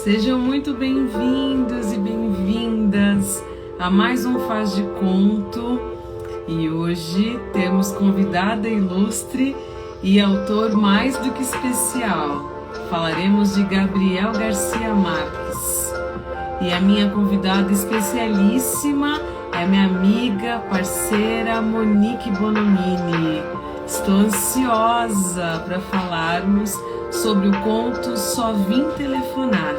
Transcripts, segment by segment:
Sejam muito bem-vindos e bem-vindas a mais um Faz de Conto. E hoje temos convidada ilustre e autor mais do que especial. Falaremos de Gabriel Garcia Marques. E a minha convidada especialíssima é minha amiga, parceira Monique Bonomini. Estou ansiosa para falarmos sobre o conto Só Vim Telefonar,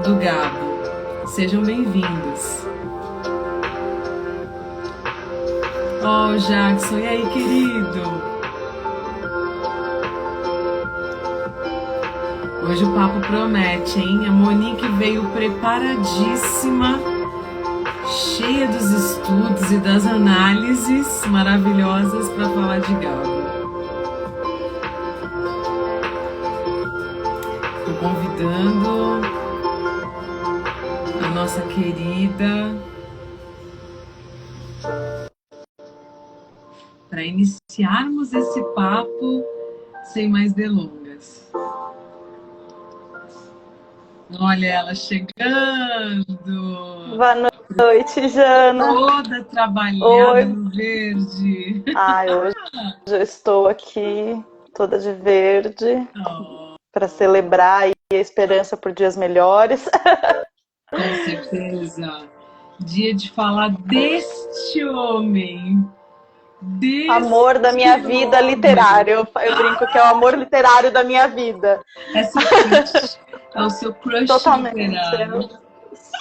do Gabo. Sejam bem-vindos. Oh, Jackson, e aí, querido? Hoje o papo promete, hein? A Monique veio preparadíssima, cheia dos estudos e das análises maravilhosas para falar de Gabo. Estou convidando a nossa querida para iniciarmos esse papo sem mais delongas. Olha ela chegando. Boa noite, Jana. Toda trabalhada Oi. no verde. Ai, hoje eu estou aqui toda de verde para celebrar aí a esperança por dias melhores. Com certeza. Dia de falar deste homem. Amor da minha vida literário. Eu brinco que é o amor literário da minha vida. É seu crush. É o seu crush totalmente literário.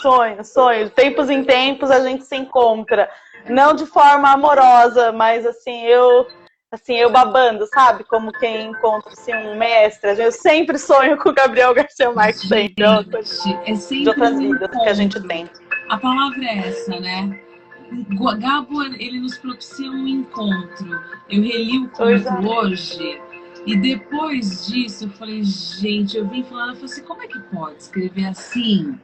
Sonho. De tempos em tempos a gente se encontra. Não de forma amorosa, mas assim, eu babando, sabe? Como quem encontra assim, um mestre. Eu sempre sonho com o Gabriel Garcia Marques. Gente, é sempre de outras vidas que a gente tem. A palavra é essa, né? Gabo, ele nos propicia um encontro. Eu reli o conto hoje e depois disso eu falei, gente, eu vim falando, eu falei assim, como é que pode escrever assim?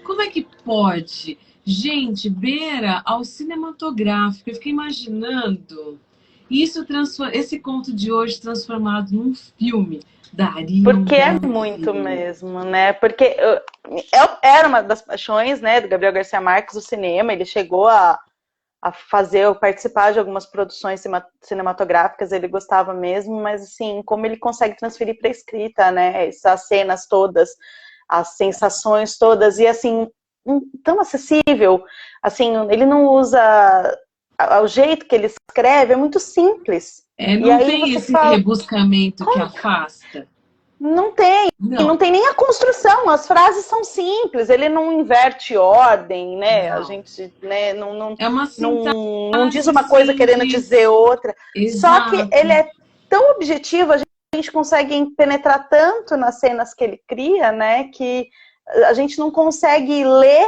Como é que pode? Gente, beira ao cinematográfico. Eu fiquei imaginando isso, esse conto de hoje transformado num filme. Daria porque é muito mesmo, né? Porque era uma das paixões, né, do Gabriel Garcia Marques, o cinema. Ele chegou a participar de algumas produções cinematográficas, ele gostava mesmo, mas assim, como ele consegue transferir para a escrita, né? Essas cenas todas, as sensações todas, e assim, tão acessível. Assim, ele não usa... O jeito que ele escreve é muito simples. Não tem esse rebuscamento que afasta? Não tem. Não tem nem a construção. As frases são simples. Ele não inverte ordem, né? Não. A gente, né, não diz uma coisa querendo dizer outra. Exato. Só que ele é tão objetivo, a gente consegue penetrar tanto nas cenas que ele cria, né? Que a gente não consegue ler.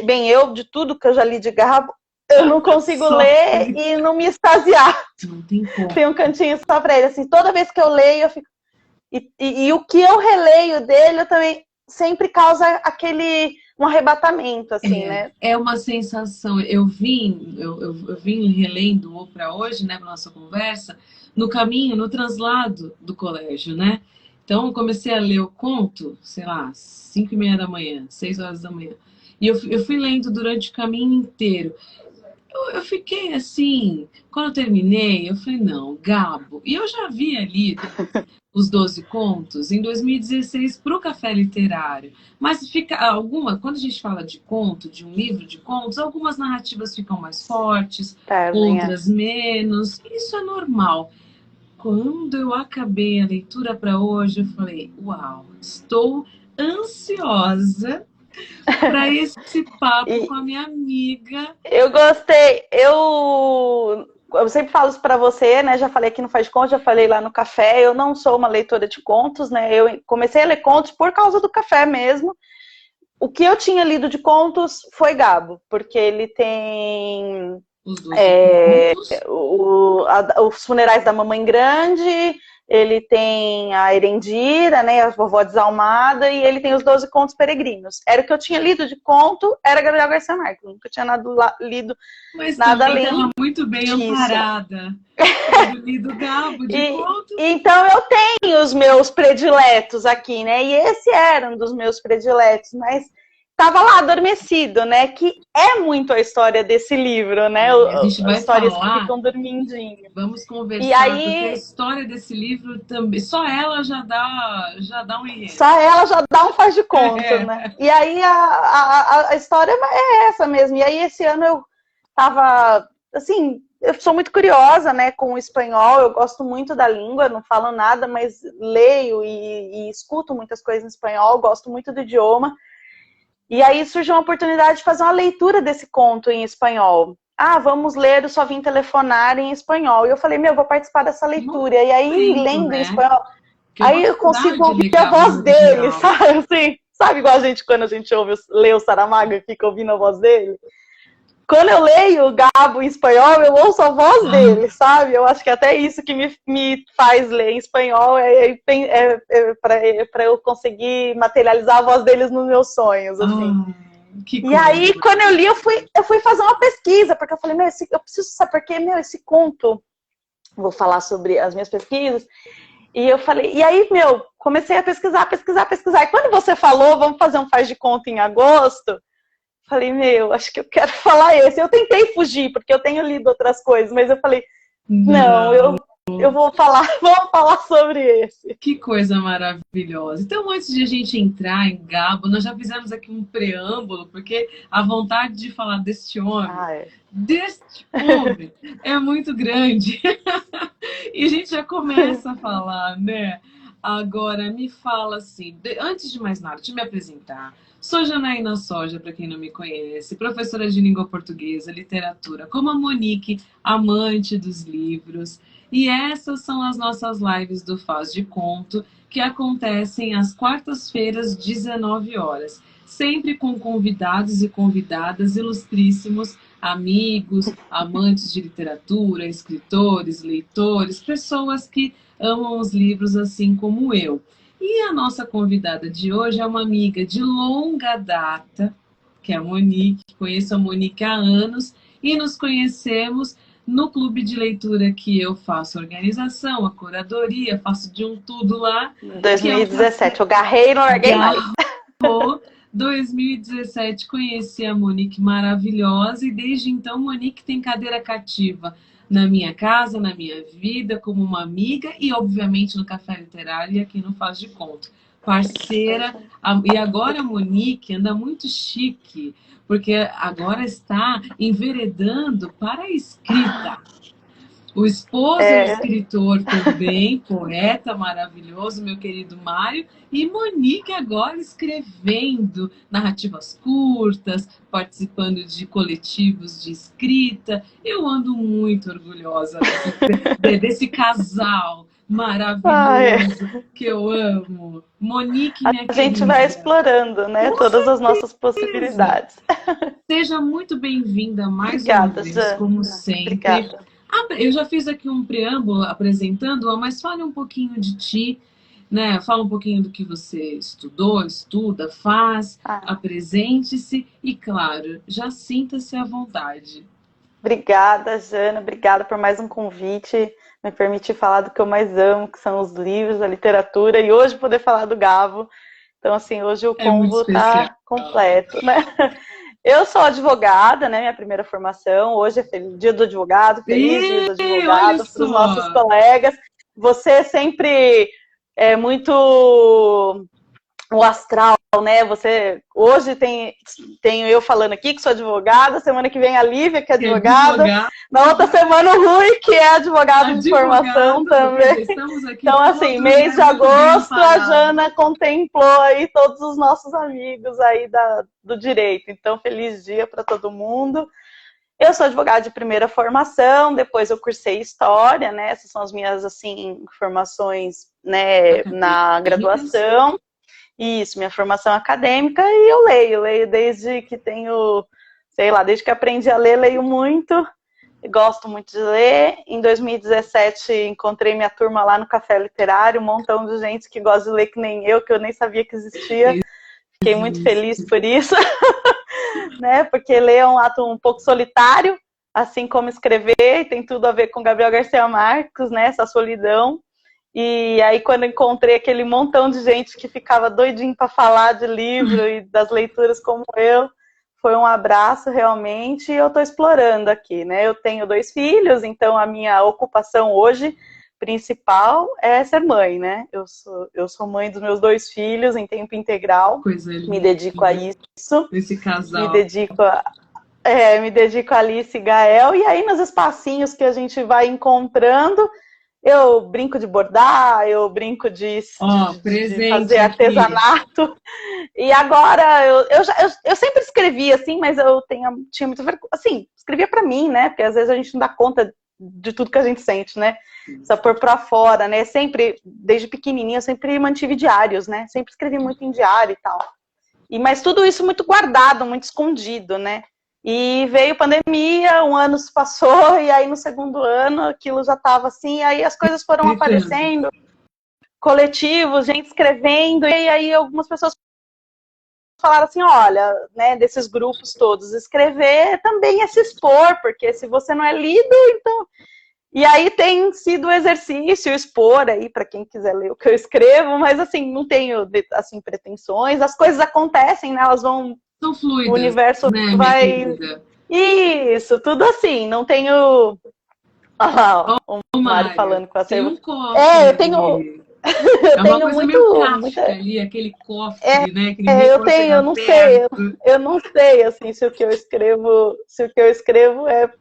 Bem, de tudo que eu já li de Gabo, eu não consigo ler e não me extasiar. Não tem como. Tem um cantinho só pra ele. Assim, toda vez que eu leio, eu fico... E o que eu releio dele, eu também sempre causa um arrebatamento, assim, né? É uma sensação. Eu vim relendo para hoje, né, para nossa conversa, no caminho, no translado do colégio, né? Então, eu comecei a ler o conto, sei lá, 5:30 da manhã, 6 horas da manhã. E eu fui lendo durante o caminho inteiro. Eu fiquei assim, quando eu terminei, eu falei, não, Gabo. E eu já havia lido os 12 contos em 2016 para o Café Literário. Mas quando a gente fala de conto, de um livro de contos, algumas narrativas ficam mais fortes, outras menos. Isso é normal. Quando eu acabei a leitura para hoje, eu falei, uau, estou ansiosa para esse papo com a minha amiga. Eu gostei. Eu sempre falo isso para você, né? Já falei aqui no Faz de Conto, já falei lá no café. Eu não sou uma leitora de contos, né? Eu comecei a ler contos por causa do café mesmo. O que eu tinha lido de contos foi Gabo, porque ele tem Os 12 contos. Os Funerais da Mamãe Grande, ele tem a Erendira, né, a Vovó Desalmada, e ele tem os 12 Contos Peregrinos. Era o que eu tinha lido de conto, era Gabriel Garcia Marques. Nunca tinha lido Mas nada também além estava muito bem disso. amparada. Tendo lido Gabo de conto. Então eu tenho os meus prediletos aqui, né? E esse era um dos meus prediletos, mas estava lá adormecido, né? Que é muito a história desse livro, né? A gente vai histórias falar, que ficam dormindinho. Vamos conversar, E aí, porque a história desse livro também, só ela já dá um enredo. Só ela já dá um faz de conta, né? E aí a história é essa mesmo. E aí esse ano eu tava, assim, eu sou muito curiosa, né, com o espanhol, eu gosto muito da língua, não falo nada, mas leio e escuto muitas coisas em espanhol, gosto muito do idioma. E aí surgiu uma oportunidade de fazer uma leitura desse conto em espanhol. Ah, vamos ler o Só Vim Telefonar em espanhol. E eu falei, vou participar dessa leitura. E aí, lendo em espanhol, aí eu consigo ouvir a voz dele, sabe? Assim, sabe igual a gente, quando a gente lê o Saramago e fica ouvindo a voz dele? Quando eu leio o Gabo em espanhol, eu ouço a voz dele, sabe? Eu acho que até isso que me faz ler em espanhol para eu conseguir materializar a voz deles nos meus sonhos, assim. E aí, quando eu li, eu fui fazer uma pesquisa, porque eu falei, eu preciso saber, porque, esse conto, vou falar sobre as minhas pesquisas, e eu falei, e aí, comecei a pesquisar, e quando você falou, vamos fazer um faz de conta em agosto, falei, acho que eu quero falar esse. Eu tentei fugir, porque eu tenho lido outras coisas, mas eu falei, não, eu vou falar sobre esse. Que coisa maravilhosa. Então, antes de a gente entrar em Gabo, nós já fizemos aqui um preâmbulo, porque a vontade de falar deste homem, é muito grande. E a gente já começa a falar, né? Agora, me fala assim, antes de mais nada, deixa eu me apresentar. Sou Janaína Soja, para quem não me conhece, professora de língua portuguesa, literatura, como a Monique, amante dos livros. E essas são as nossas lives do Faz de Conto, que acontecem às quartas-feiras, 19 horas. Sempre com convidados e convidadas ilustríssimos, amigos, amantes de literatura, escritores, leitores, pessoas que amam os livros assim como eu. E a nossa convidada de hoje é uma amiga de longa data, que é a Monique. Conheço a Monique há anos e nos conhecemos no clube de leitura que eu faço a organização, a curadoria, faço de um tudo lá. 2017, eu garrei e não larguei mais. 2017 conheci a Monique maravilhosa e desde então Monique tem cadeira cativa na minha casa, na minha vida, como uma amiga e, obviamente, no Café Literário e aqui no Faz de Conto. Parceira. E agora a Monique anda muito chique, porque agora está enveredando para a escrita. O esposo é um escritor também, poeta maravilhoso, meu querido Mário, e Monique agora escrevendo narrativas curtas, participando de coletivos de escrita. Eu ando muito orgulhosa desse casal maravilhoso que eu amo. Monique, minha querida. A gente vai explorando, né, todas as nossas possibilidades. Seja muito bem-vinda mais uma vez, como sempre. Obrigada. Eu já fiz aqui um preâmbulo apresentando-a, mas fale um pouquinho de ti, né? Fala um pouquinho do que você estudou, estuda, faz, apresente-se e, claro, já sinta-se à vontade. Obrigada, Jana, obrigada por mais um convite, me permitir falar do que eu mais amo, que são os livros, a literatura, e hoje poder falar do Gabo. Então, assim, hoje o combo está completo, né? Eu sou advogada, né? Minha primeira formação. Hoje é dia do advogado, feliz dia do advogado para os nossos colegas. Você sempre é muito o astral, né? Hoje tenho eu falando aqui que sou advogada, semana que vem a Lívia, que é advogada. Na outra semana o Rui, que é advogado de formação também. Então, assim, mês de agosto, a Jana contemplou aí todos os nossos amigos aí do direito. Então, feliz dia para todo mundo. Eu sou advogada de primeira formação, depois eu cursei História, né? Essas são as minhas, assim, formações, né, na graduação. Isso, minha formação acadêmica, e eu leio desde que tenho, sei lá, desde que aprendi a ler, leio muito. gosto muito de ler. Em 2017, encontrei minha turma lá no Café Literário, um montão de gente que gosta de ler que nem eu, que eu nem sabia que existia. Fiquei muito feliz por isso, né? Porque ler é um ato um pouco solitário, assim como escrever, e tem tudo a ver com Gabriel Garcia Marques, né? Essa solidão. E aí, quando encontrei aquele montão de gente que ficava doidinho para falar de livro e das leituras como eu, foi um abraço realmente, e eu estou explorando aqui, né? Eu tenho 2 filhos, então a minha ocupação hoje principal é ser mãe, né? Eu sou mãe dos meus 2 filhos em tempo integral, Coisa linda. me dedico a isso. Esse casal. Me dedico a Alice e Gael, e aí nos espacinhos que a gente vai encontrando, eu brinco de bordar, eu brinco de fazer artesanato. E agora, eu sempre escrevi assim, mas eu tinha muita vergonha. Assim, escrevia pra mim, né? Porque às vezes a gente não dá conta de tudo que a gente sente, né? Só pôr pra fora, né? Sempre, desde pequenininha, eu sempre mantive diários, né? Sempre escrevi muito em diário e tal. Mas tudo isso muito guardado, muito escondido, né? E veio pandemia, um ano se passou, e aí no segundo ano aquilo já estava assim, aí as coisas foram aparecendo, coletivos, gente escrevendo, e aí algumas pessoas falaram assim, olha, né, desses grupos todos, escrever também é se expor, porque se você não é lido, então... E aí tem sido exercício, expor aí para quem quiser ler o que eu escrevo, mas assim, não tenho assim, pretensões, as coisas acontecem, né, elas vão... São fluidas, o universo, né, vai... Isso, tudo assim, não tenho... Olha lá, o Mário falando com a tem cerveja. Um cofre. Eu tenho... É uma coisa meio plástica ali, aquele cofre, né? Eu não sei, assim, se o que eu escrevo é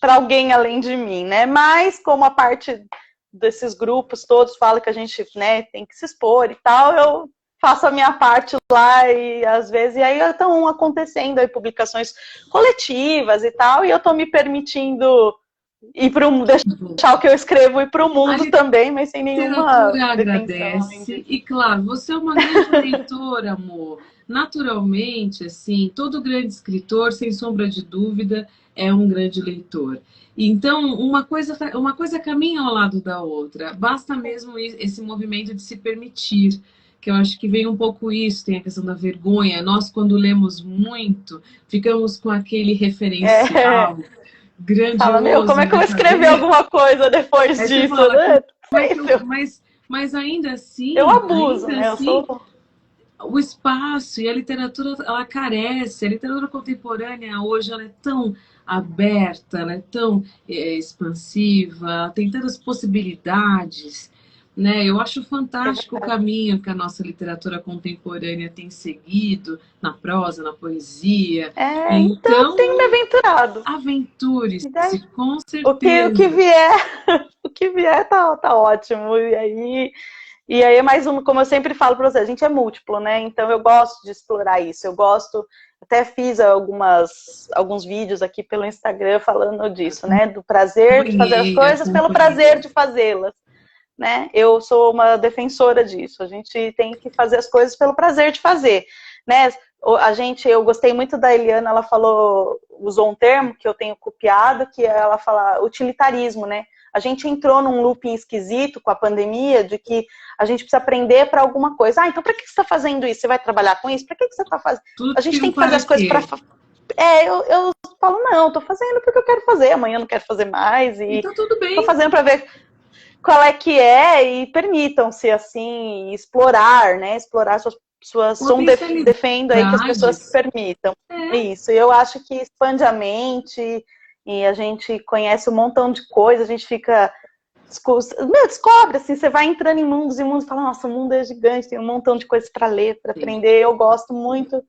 para alguém além de mim, né? Mas como a parte desses grupos todos fala que a gente, né, tem que se expor e tal, eu faço a minha parte lá e às vezes, e aí estão acontecendo aí publicações coletivas e tal, e eu estou me permitindo deixar o que eu escrevo ir para o mundo também, mas sem nenhuma agradece. E claro, você é uma grande leitora, amor. Naturalmente, assim, todo grande escritor, sem sombra de dúvida, é um grande leitor. Então, uma coisa caminha ao lado da outra. Basta mesmo esse movimento de se permitir, que eu acho que vem um pouco isso, tem a questão da vergonha. Nós, quando lemos muito, ficamos com aquele referencial grandioso. Fala, como é que eu vou escrever alguma coisa depois disso, fala, né? Mas ainda assim... Eu abuso, né? Assim, o espaço e a literatura, ela carece. A literatura contemporânea hoje, ela é tão aberta, ela é tão expansiva, tem tantas possibilidades, né? Eu acho fantástico o caminho que a nossa literatura contemporânea tem seguido, na prosa, na poesia. Então tenho me aventurado. Aventure-se, com certeza. O que vier tá ótimo. E aí é mais como eu sempre falo para você, a gente é múltiplo, né? Então eu gosto de explorar isso. Eu gosto, até fiz alguns vídeos aqui pelo Instagram falando disso, né? Do prazer de fazer as coisas pelo prazer de fazê-las. Né? Eu sou uma defensora disso. A gente tem que fazer as coisas pelo prazer de fazer, né? Eu gostei muito da Eliana, ela usou um termo que eu tenho copiado, que ela fala utilitarismo, né? A gente entrou num looping esquisito com a pandemia, de que a gente precisa aprender para alguma coisa. Então para que você está fazendo isso? Você vai trabalhar com isso? Para que você está fazendo? A gente tem que fazer as coisas para... eu falo, não, estou fazendo porque eu quero fazer, amanhã eu não quero fazer mais. E tá tudo bem. Estou fazendo para ver qual é que e permitam-se, assim, explorar, né? Explorar suas defendo aí que as pessoas se permitam. Isso, e eu acho que expande a mente e a gente conhece um montão de coisa, a gente fica... descobre, assim, você vai entrando em mundos e mundos e fala, nossa, o mundo é gigante, tem um montão de coisas para ler, para aprender. Eu gosto muito,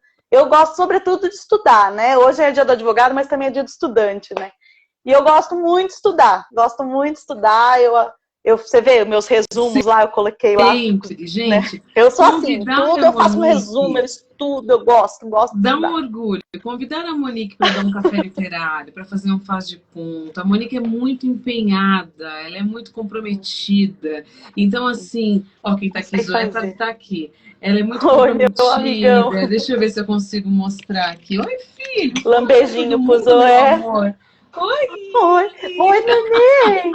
sobretudo de estudar, né? Hoje é dia do advogado, mas também é dia do estudante, né? E eu gosto muito de estudar, você vê meus resumos lá, eu coloquei lá. Gente, né? Eu sou assim, tudo eu faço um resumo, eu estudo, eu gosto de Dá um orgulho. Convidar a Monique para dar um café literário, para fazer um faz de conta. A Monique é muito empenhada, ela é muito comprometida. Então, assim, quem tá aqui, Zoé, tá aqui. Ela é muito comprometida. Deixa eu ver se eu consigo mostrar aqui. Oi, filho. Beijinho pro Zoé. Oi, oi, neném!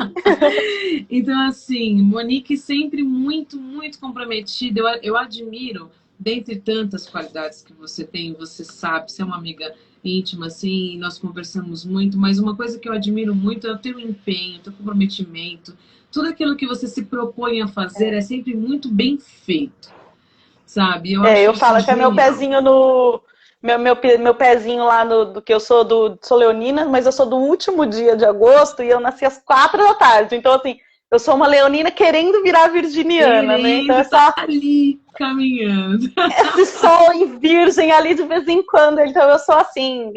Então, assim, Monique sempre muito, muito comprometida. Eu admiro, dentre tantas qualidades que você tem, você sabe, você é uma amiga íntima, assim, nós conversamos muito, mas uma coisa que eu admiro muito é o teu empenho, o teu comprometimento. Tudo aquilo que você se propõe a fazer é sempre muito bem feito, sabe? Eu acho Eu isso falo que é meu genial. pezinho no. Meu pezinho lá do que eu sou leonina, mas eu sou do último dia de agosto e eu nasci às 4 da tarde. Então, assim, eu sou uma leonina querendo virar virginiana, né? Então, Querendo estar ali caminhando. esse sol em virgem ali de vez em quando. Então, eu sou assim,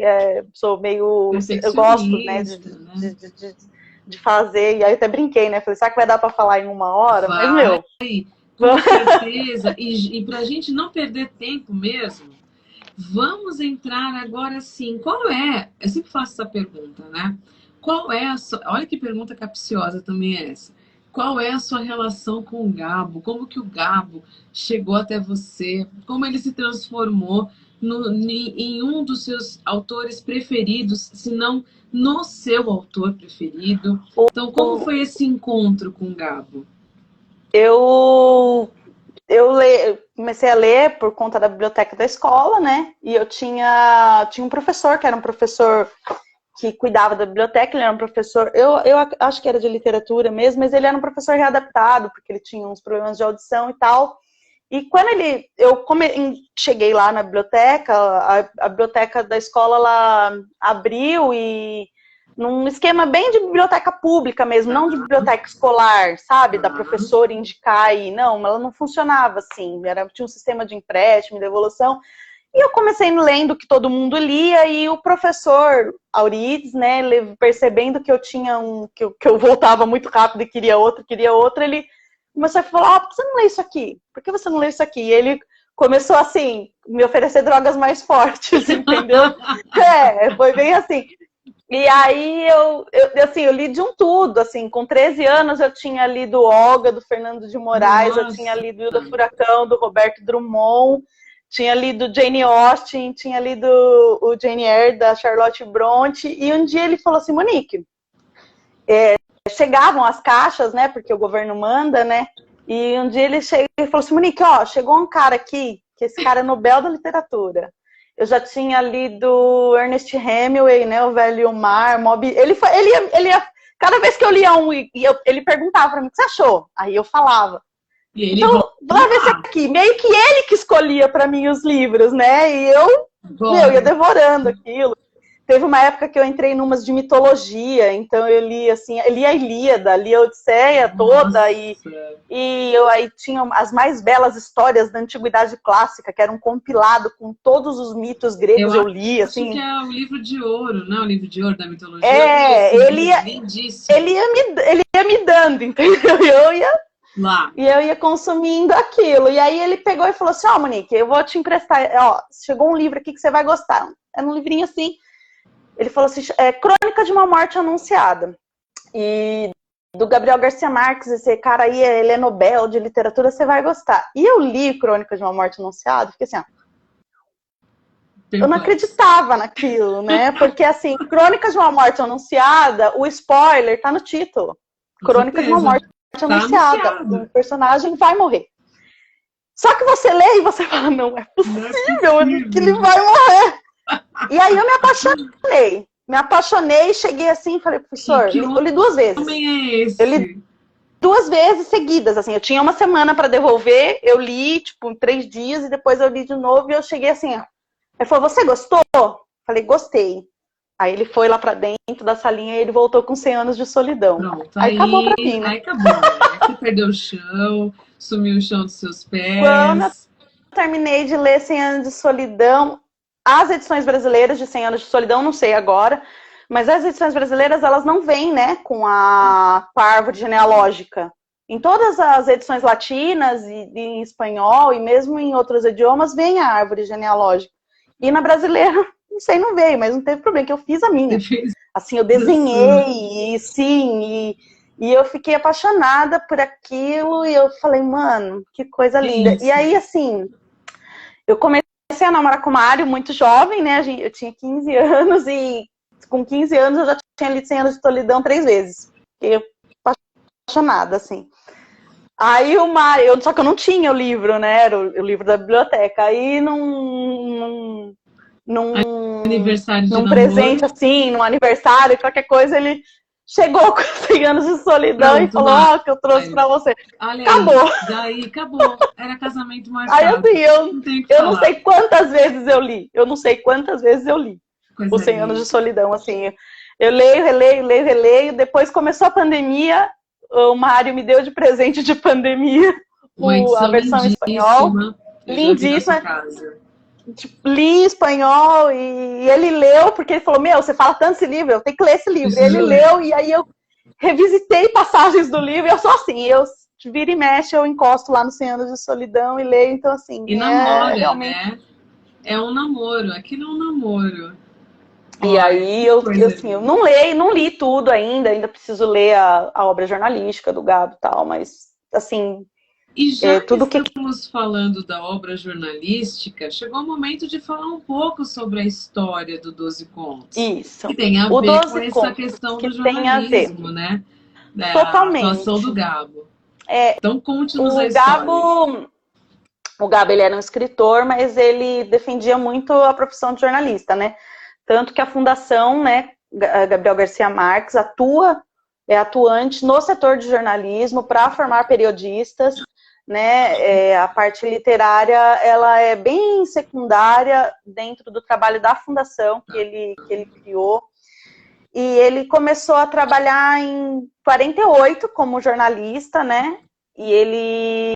sou meio. Eu gosto, né, Perfeccionista, né? de fazer. E aí, eu até brinquei, né? Falei, será que vai dar para falar em 1 hora? Mas, Vai, meu. com certeza. E para a gente não perder tempo mesmo, vamos entrar agora sim. Qual é? Eu sempre faço essa pergunta, né? Qual é a sua. Olha que pergunta capciosa também é essa. Qual é a sua relação com o Gabo? Como que o Gabo chegou até você? Como ele se transformou em um dos seus autores preferidos, se não no seu autor preferido? Então, como foi esse encontro com o Gabo? Eu comecei a ler por conta da biblioteca da escola, né? E eu tinha um professor, que era um professor que cuidava da biblioteca, ele era um professor, eu acho que era de literatura mesmo, mas ele era um professor readaptado, porque ele tinha uns problemas de audição e tal. E quando cheguei lá na biblioteca, a biblioteca da escola ela abriu e num esquema bem de biblioteca pública mesmo, não de biblioteca escolar, sabe? Da professora indicar e não, ela não funcionava assim. Tinha um sistema de empréstimo, de devolução. E eu comecei lendo o que todo mundo lia e o professor Aurides, né, percebendo que eu tinha que eu voltava muito rápido e queria outro, ele começou a falar, por que você não lê isso aqui? Por que você não lê isso aqui? E ele começou, assim, me oferecer drogas mais fortes, entendeu? Foi bem assim. E aí, assim, eu li de um tudo, assim, com 13 anos eu tinha lido Olga, do Fernando de Moraes, eu tinha Nossa! lido Ilha Furacão, do Roberto Drummond, tinha lido Jane Austen, tinha lido o Jane Eyre, da Charlotte Bronte, e um dia ele falou assim, Monique, chegavam as caixas, né, porque o governo manda, né, e um dia ele falou assim, Monique, ó, chegou um cara aqui, que esse cara é Nobel da Literatura. Eu já tinha lido Ernest Hemingway, né, O Velho e o Mar, cada vez que eu lia um, ele perguntava para mim, o que você achou? Aí eu falava. E ele Então, vamos ver esse aqui. Meio que ele que escolhia para mim os livros, né, e eu ia devorando aquilo. Teve uma época que eu entrei numas de mitologia, então eu li assim, eu li a Ilíada, li a Odisseia toda, e eu aí tinha as mais belas histórias da Antiguidade Clássica, que era um compilado com todos os mitos gregos, eu li, assim. Acho que é o livro de ouro, não é o livro de ouro da mitologia? Ele ia me dando, entendeu? Eu ia lá. E eu ia consumindo aquilo. E aí ele pegou e falou assim, ó, Monique, eu vou te emprestar, ó, chegou um livro aqui que você vai gostar. Era um livrinho assim. Ele falou assim, Crônica de uma Morte Anunciada. E do Gabriel Garcia Marques, esse cara aí, ele é Nobel de literatura, você vai gostar. E eu li Crônica de uma Morte Anunciada, fiquei assim, ó, eu não acreditava naquilo, né? Porque assim, Crônica de uma Morte Anunciada, o spoiler tá no título. Crônica de uma Morte Anunciada. O personagem vai morrer. Só que você lê e você fala, não é possível que ele vai morrer. E aí eu me apaixonei, cheguei assim e falei, professor, eu li 2 vezes. Eu li 2 vezes seguidas, assim, eu tinha uma semana para devolver, eu li, tipo, em 3 dias, e depois eu li de novo, e eu cheguei assim, ó. Ele falou, você gostou? Falei, gostei. Aí ele foi lá pra dentro da salinha e ele voltou com 100 anos de solidão. Pronto, aí acabou pra mim, né? Aí acabou, né? Você perdeu o chão, sumiu o chão dos seus pés. Quando eu terminei de ler 100 anos de solidão, as edições brasileiras de 100 anos de solidão, não sei agora, mas as edições brasileiras, elas não vêm, né, com a árvore genealógica. Em todas as edições latinas, e em espanhol, e mesmo em outros idiomas, vem a árvore genealógica. E na brasileira, não sei, não veio, mas não teve problema, que eu fiz a minha. Assim, eu desenhei, e sim, e eu fiquei apaixonada por aquilo, e eu falei, mano, que coisa linda. E aí, assim, eu comecei a namorar com o Mário muito jovem, né? Eu tinha 15 anos, e com 15 anos eu já tinha lido 100 Anos de Solidão 3 vezes. Fiquei apaixonada, assim. Aí só que eu não tinha o livro, né? Era o livro da biblioteca. Aí num Aniversário de presente, namoro. assim, num aniversário, qualquer coisa, ele chegou com 100 Anos de Solidão e Pronto, falou, ó, que eu trouxe pra você. Olha Acabou. aí, daí acabou. Era casamento Aí, marcado. assim, Não tem o que eu não falar. sei quantas vezes eu li. Eu não sei quantas vezes eu li Coisa os 100 Anos de linda. Solidão, assim. Eu leio, releio. Depois começou a pandemia, o Mário me deu de presente de pandemia Uma a edição versão em espanhol. lindíssima. Eu já vi na sua Lindíssima. casa. Tipo, li em espanhol e ele leu, porque ele falou, meu, você fala tanto esse livro, eu tenho que ler esse livro. E ele leu, e aí eu revisitei passagens do livro, e eu sou assim, eu vira e mexe, eu encosto lá no 100 Anos de Solidão e leio, então assim, E namora, realmente... né? É um namoro, aquilo é um namoro. E aí eu linda. não li tudo ainda preciso ler a obra jornalística do Gabo e tal, mas assim, E já que tudo que... estamos falando da obra jornalística, chegou o momento de falar um pouco sobre a história do Doze Contos, Isso. que tem a O ver com 12 essa Contos, questão que do tem a ver. jornalismo, né? A atuação Totalmente. do Gabo. Então, conte-nos a O história. Gabo, ele era um escritor, mas ele defendia muito a profissão de jornalista, né? Tanto que a fundação, né, Gabriel Garcia Marques, é atuante no setor de jornalismo para formar periodistas, né? A parte literária, ela é bem secundária dentro do trabalho da fundação que ele criou. E ele começou a trabalhar em 48 como jornalista, né? E ele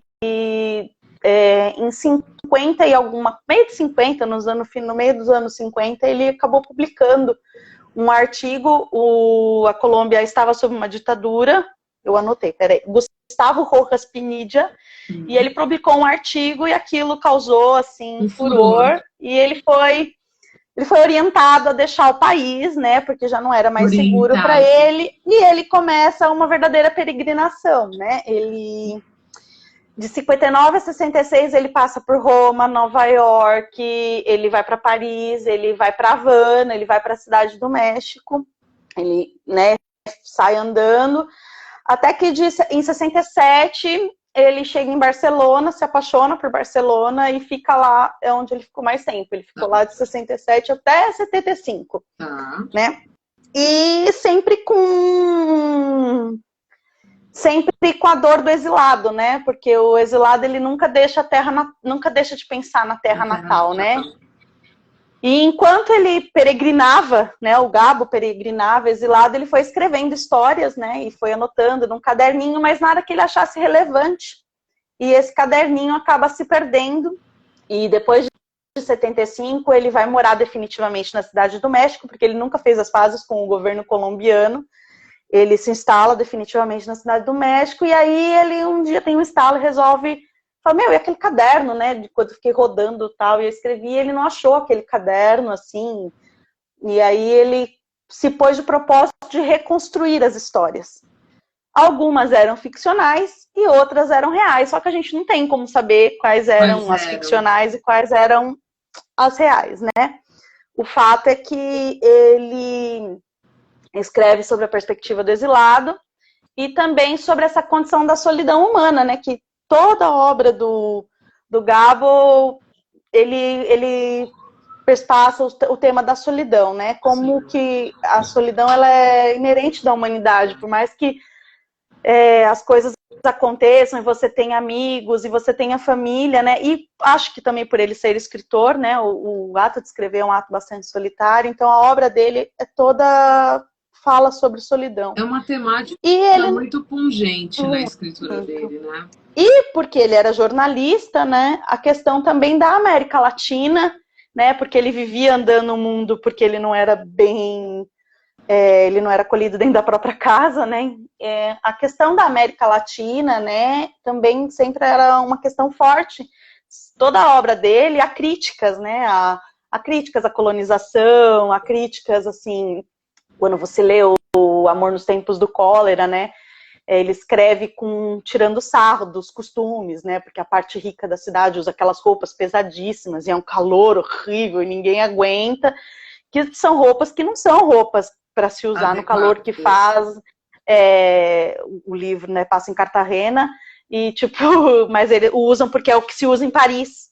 em 50 e alguma, meio de 50, no meio dos anos 50, ele acabou publicando um artigo, a Colômbia estava sob uma ditadura, eu anotei, peraí, Gustavo Rojas Pinilla, e ele publicou um artigo e aquilo causou, assim, furor, e ele foi orientado a deixar o país, né, porque já não era mais seguro para ele, e ele começa uma verdadeira peregrinação, né, de 59 a 66, ele passa por Roma, Nova York, ele vai para Paris, ele vai para Havana, ele vai para a Cidade do México, ele, né, sai andando, até que em 67 ele chega em Barcelona, se apaixona por Barcelona e fica lá, é onde ele ficou mais tempo. Ele ficou lá de 67 até 75, né? E sempre com a dor do exilado, né? Porque o exilado, ele nunca deixa de pensar na terra natal, né? E enquanto ele peregrinava, né, o Gabo peregrinava exilado, ele foi escrevendo histórias, né, e foi anotando num caderninho, mas nada que ele achasse relevante. E esse caderninho acaba se perdendo, e depois de 75, ele vai morar definitivamente na Cidade do México, porque ele nunca fez as pazes com o governo colombiano. Ele se instala definitivamente na Cidade do México, e aí ele um dia tem um estalo e resolve... Fala, meu, e aquele caderno, né, de quando eu fiquei rodando e tal, e eu escrevi, ele não achou aquele caderno, assim, e aí ele se pôs de propósito de reconstruir as histórias. Algumas eram ficcionais e outras eram reais, só que a gente não tem como saber quais eram as ficcionais e quais eram as reais, né? O fato é que ele escreve sobre a perspectiva do exilado e também sobre essa condição da solidão humana, né, que toda a obra do Gabo, ele perspassa o tema da solidão, né? Como que a solidão, ela é inerente da humanidade, por mais que as coisas aconteçam e você tenha amigos e você tenha família, né? E acho que também por ele ser escritor, né? O ato de escrever é um ato bastante solitário, então a obra dele fala sobre solidão. É uma temática muito pungente na escritura dele, né? E porque ele era jornalista, né, a questão também da América Latina, né, porque ele vivia andando no mundo, porque ele não era ele não era acolhido dentro da própria casa, né, a questão da América Latina, né, também sempre era uma questão forte. Toda a obra dele, há críticas, né, há críticas à colonização, há críticas, assim, quando você lê o Amor nos Tempos do Cólera, né, ele escreve tirando sarro dos costumes, né? Porque a parte rica da cidade usa aquelas roupas pesadíssimas e é um calor horrível e ninguém aguenta, que são roupas que não são roupas para se usar adequado. No calor que faz. O livro, né, passa em Cartagena, e tipo, mas eles usam porque é o que se usa em Paris.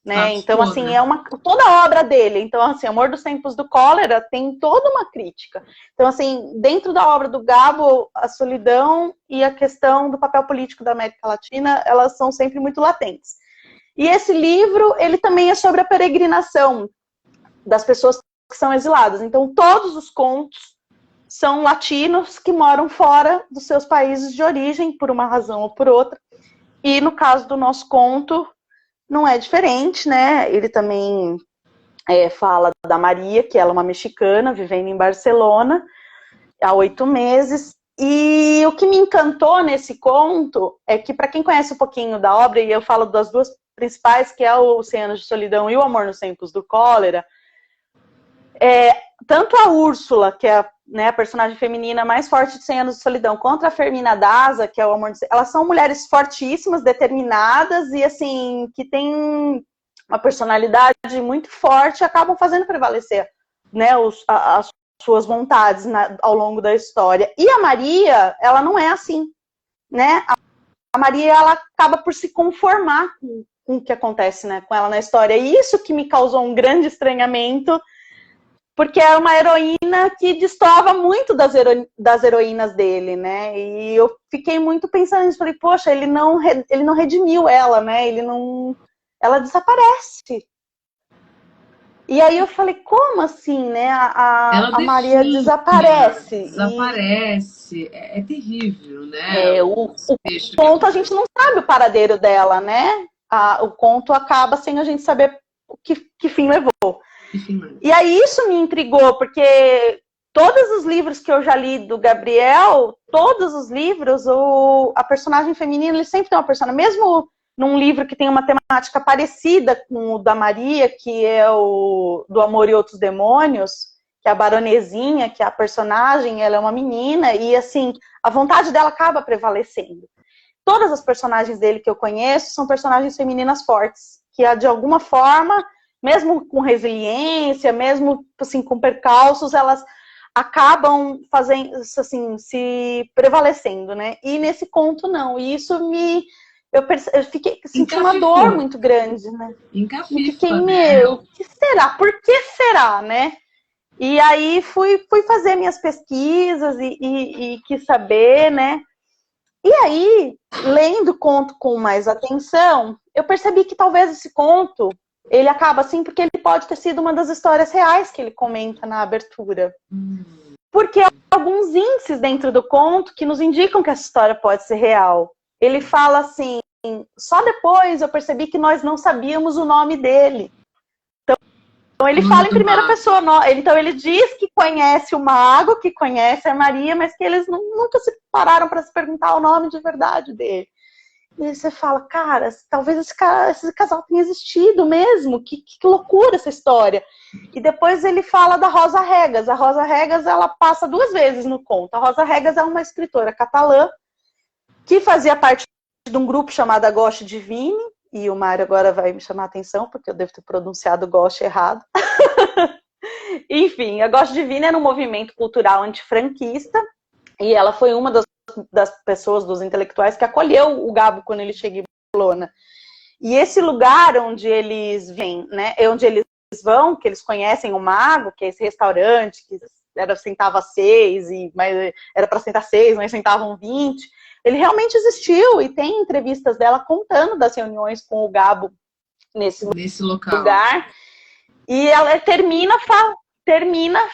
Né? Então, assim, né? toda a obra dele. Então, assim, Amor dos Tempos do Cólera tem toda uma crítica. Então, assim, dentro da obra do Gabo, a solidão e a questão do papel político da América Latina, elas são sempre muito latentes. E esse livro, ele também é sobre a peregrinação das pessoas que são exiladas. Então, todos os contos são latinos que moram fora dos seus países de origem, por uma razão ou por outra. E no caso do nosso conto, não é diferente, né? Ele também fala da Maria, que ela é uma mexicana, vivendo em Barcelona há 8 meses. E o que me encantou nesse conto é que, para quem conhece um pouquinho da obra, e eu falo das duas principais, que é o 100 Anos de Solidão e o Amor nos Tempos do Cólera, tanto a Úrsula, que é a personagem feminina mais forte de 100 Anos de Solidão, contra a Fermina Daza, que é o Amor de... Elas são mulheres fortíssimas, determinadas e, assim, que têm uma personalidade muito forte e acabam fazendo prevalecer, né, as suas vontades ao longo da história. E a Maria, ela não é assim, né? A Maria, ela acaba por se conformar com o que acontece, né, com ela na história. E isso que me causou um grande estranhamento, porque é uma heroína que destoava muito das heroínas dele, né? E eu fiquei muito pensando nisso, falei, poxa, ele não redimiu ela, né? Ela desaparece. E aí eu falei, como assim, né? A Maria desaparece. Desaparece. É terrível, né? O conto, a gente não sabe o paradeiro dela, né? O conto acaba sem a gente saber que fim levou. E aí isso me intrigou, porque todos os livros que eu já li do Gabriel, todos os livros, a personagem feminina, ele sempre tem uma personagem, mesmo num livro que tem uma temática parecida com o da Maria, que é o do Amor e Outros Demônios, que é a baronesinha, que é a personagem, ela é uma menina, e assim, a vontade dela acaba prevalecendo. Todas as personagens dele que eu conheço são personagens femininas fortes, que de alguma forma, mesmo com resiliência, mesmo assim, com percalços, elas acabam fazendo, assim, se prevalecendo, né? E nesse conto não. E isso eu fiquei senti uma dor muito grande, né? Encafifa, e fiquei, meu, que será? Por que será, né? E aí fui fazer minhas pesquisas e quis saber, né? E aí, lendo o conto com mais atenção, eu percebi que talvez esse conto, ele acaba assim porque ele pode ter sido uma das histórias reais que ele comenta na abertura. Porque há alguns índices dentro do conto que nos indicam que essa história pode ser real. Ele fala assim, só depois eu percebi que nós não sabíamos o nome dele. Então ele fala em primeira pessoa. Então ele diz que conhece o mago, que conhece a Maria, mas que eles nunca se pararam para se perguntar o nome de verdade dele. E aí você fala, cara, talvez esse casal tenha existido mesmo. Que loucura essa história. E depois ele fala da Rosa Regas. A Rosa Regas, ela passa 2 vezes no conto. A Rosa Regas é uma escritora catalã que fazia parte de um grupo chamado Agosto Divine. E o Mário agora vai me chamar a atenção, porque eu devo ter pronunciado Gosto errado. Enfim, a Gosto Divina era um movimento cultural antifranquista, e ela foi uma das pessoas, dos intelectuais, que acolheu o Gabo quando ele chegou em Barcelona. E esse lugar onde eles vêm, né, onde eles vão, que eles conhecem o Mago, que é esse restaurante, que sentava 6, mas era para sentar 6, mas sentavam 20, ele realmente existiu, e tem entrevistas dela contando das reuniões com o Gabo nesse lugar. E ela termina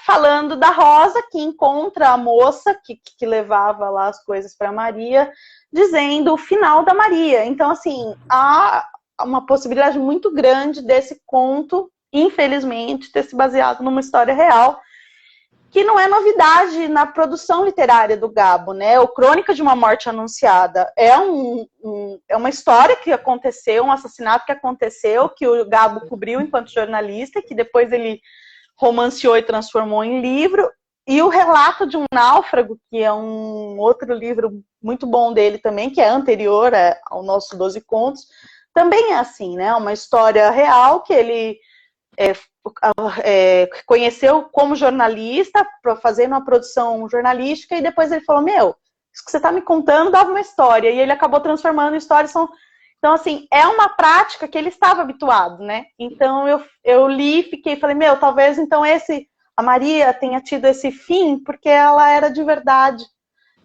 falando da Rosa, que encontra a moça que levava lá as coisas para Maria, dizendo o final da Maria. Então, assim, há uma possibilidade muito grande desse conto, infelizmente, ter se baseado numa história real, que não é novidade na produção literária do Gabo, né? O Crônica de uma Morte Anunciada é uma história que aconteceu, um assassinato que aconteceu, que o Gabo cobriu enquanto jornalista, que depois ele romanceou e transformou em livro, e o Relato de um Náufrago, que é um outro livro muito bom dele também, que é anterior ao nosso 12 Contos, também é assim, né? Uma história real que ele conheceu como jornalista, fazendo uma produção jornalística, e depois ele falou, meu, isso que você está me contando dava uma história, e ele acabou transformando em histórias. Então, assim, é uma prática que ele estava habituado, né? Então, eu li, falei, meu, talvez então a Maria tenha tido esse fim porque ela era de verdade,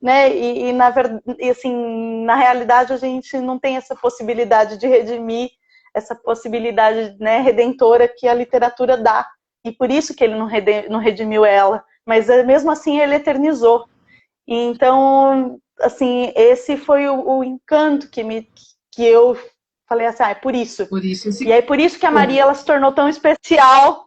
né? E assim, na realidade, a gente não tem essa possibilidade de redimir, essa possibilidade, né, redentora que a literatura dá. E por isso que ele não redimiu ela. Mas mesmo assim, ele eternizou. Então, assim, esse foi o encanto que eu falei assim, é por isso. E aí, por isso que a Maria ela se tornou tão especial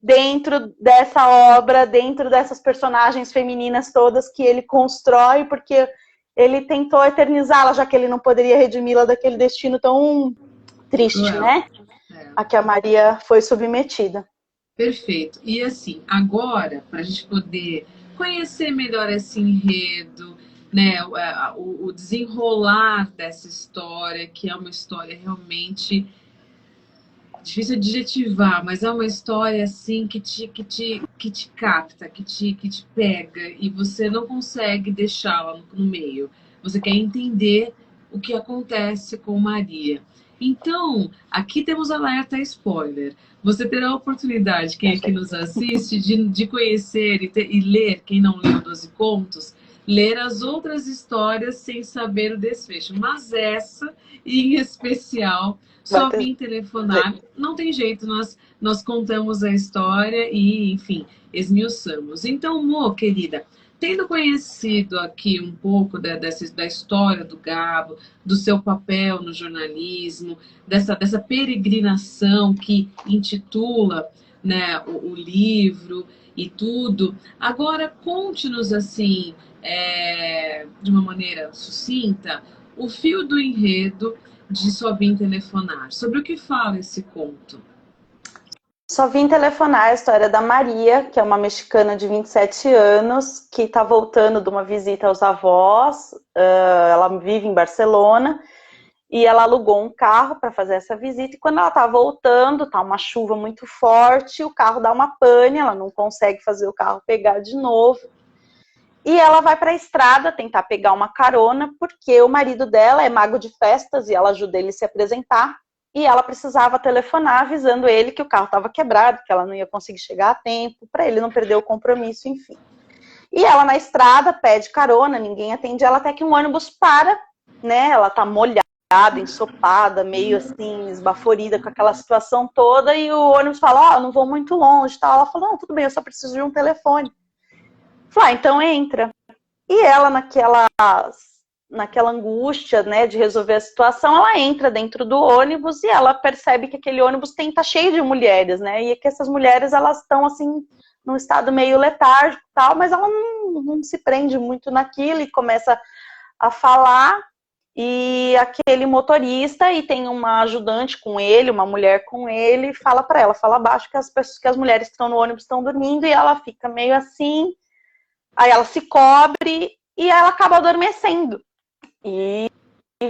dentro dessa obra, dentro dessas personagens femininas todas que ele constrói, porque ele tentou eternizá-la, já que ele não poderia redimi-la daquele destino tão triste, né? A que a Maria foi submetida. Perfeito. E assim, agora, para a gente poder conhecer melhor esse enredo, né, o desenrolar dessa história, que é uma história realmente difícil de adjetivar, mas é uma história assim que te capta, que te pega e você não consegue deixá-la no meio. Você quer entender o que acontece com Maria. Então, aqui temos alerta spoiler. Você terá a oportunidade, quem aqui nos assiste, de conhecer e ler, quem não leu 12 contos, ler as outras histórias sem saber o desfecho. Mas essa, em especial, só vim telefonar. Não tem jeito, nós contamos a história e, enfim, esmiuçamos. Então, Mo, querida, tendo conhecido aqui um pouco da história do Gabo, do seu papel no jornalismo, dessa peregrinação que intitula, né, o livro e tudo, agora conte-nos assim, de uma maneira sucinta, o fio do enredo de Só Vim Telefonar. Sobre o que fala esse conto? Só Vim Telefonar, a história da Maria, que é uma mexicana de 27 anos, que está voltando de uma visita aos avós. Ela vive em Barcelona e ela alugou um carro para fazer essa visita. E quando ela está voltando, tá uma chuva muito forte, o carro dá uma pane, ela não consegue fazer o carro pegar de novo. E ela vai para a estrada tentar pegar uma carona, porque o marido dela é mago de festas e ela ajuda ele a se apresentar. E ela precisava telefonar avisando ele que o carro estava quebrado, que ela não ia conseguir chegar a tempo, para ele não perder o compromisso, enfim. E ela na estrada pede carona, ninguém atende ela, até que um ônibus para, né? Ela tá molhada, ensopada, meio assim, esbaforida com aquela situação toda, e o ônibus fala, não vou muito longe, tal. Ela fala, não, tudo bem, eu só preciso de um telefone. Fala, então entra. E ela naquela angústia, né, de resolver a situação, ela entra dentro do ônibus e ela percebe que aquele ônibus tá cheio de mulheres, né, e que essas mulheres, elas estão, assim, num estado meio letárgico e tal, mas ela não se prende muito naquilo e começa a falar, e aquele motorista, e tem uma ajudante com ele, uma mulher com ele, fala para ela, fala baixo que as mulheres que estão no ônibus estão dormindo, e ela fica meio assim, aí ela se cobre e ela acaba adormecendo. E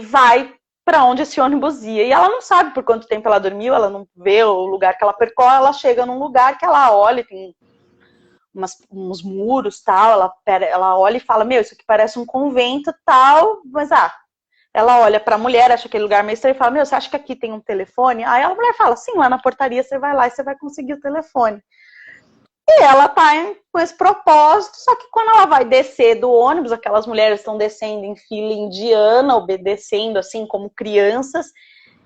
vai para onde esse ônibus ia. E ela não sabe por quanto tempo ela dormiu, ela não vê o lugar que ela percorre, ela chega num lugar que ela olha, tem uns muros, tal, ela olha e fala, meu, isso aqui parece um convento, tal, mas ela olha para a mulher, acha aquele lugar meio estranho e fala, meu, você acha que aqui tem um telefone? Aí a mulher fala, sim, lá na portaria você vai lá e você vai conseguir o telefone. E ela tá com esse propósito, só que quando ela vai descer do ônibus, aquelas mulheres estão descendo em fila indiana, obedecendo assim como crianças,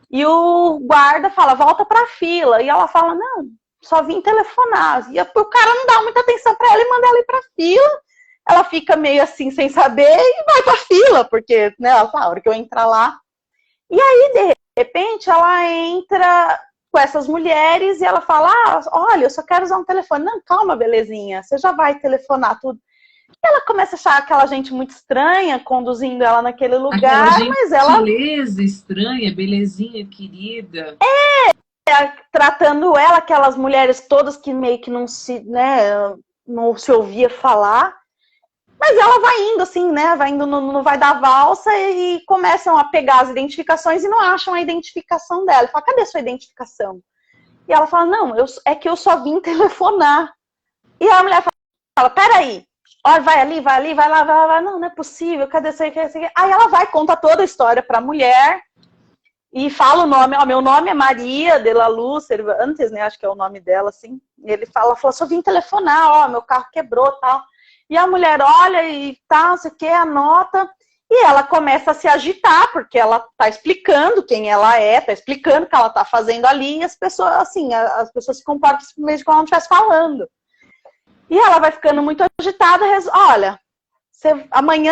e o guarda fala, volta pra fila, e ela fala, não, só vim telefonar, e o cara não dá muita atenção pra ela e manda ela ir pra fila, ela fica meio assim, sem saber, e vai pra fila, porque, né, ela fala, a hora que eu entrar lá, e aí, de repente, ela entra com essas mulheres e ela fala, olha, eu só quero usar um telefone. Não, calma, belezinha, você já vai telefonar tudo. E ela começa a achar aquela gente muito estranha, conduzindo ela naquele lugar, mas ela... Beleza, estranha, belezinha, querida. Tratando ela, aquelas mulheres todas que meio que não se, né, não se ouvia falar. Mas ela vai indo assim, né, vai indo no vai da valsa e começam a pegar as identificações e não acham a identificação dela. Fala, cadê a sua identificação? E ela fala, não, é que eu só vim telefonar. E a mulher fala, peraí, olha, vai ali, vai lá. Não é possível, cadê isso aí? Aí ela vai, conta toda a história pra mulher e fala o nome, ó, meu nome é Maria de la Luz Cervantes, né, acho que é o nome dela, assim. E ele fala, só vim telefonar, ó, meu carro quebrou e tal. E a mulher olha e tal, não sei o que, anota. E ela começa a se agitar, porque ela tá explicando quem ela é, tá explicando o que ela tá fazendo ali, e as pessoas, assim, as pessoas se comportam mesmo como ela não estivesse falando. E ela vai ficando muito agitada, olha, amanhã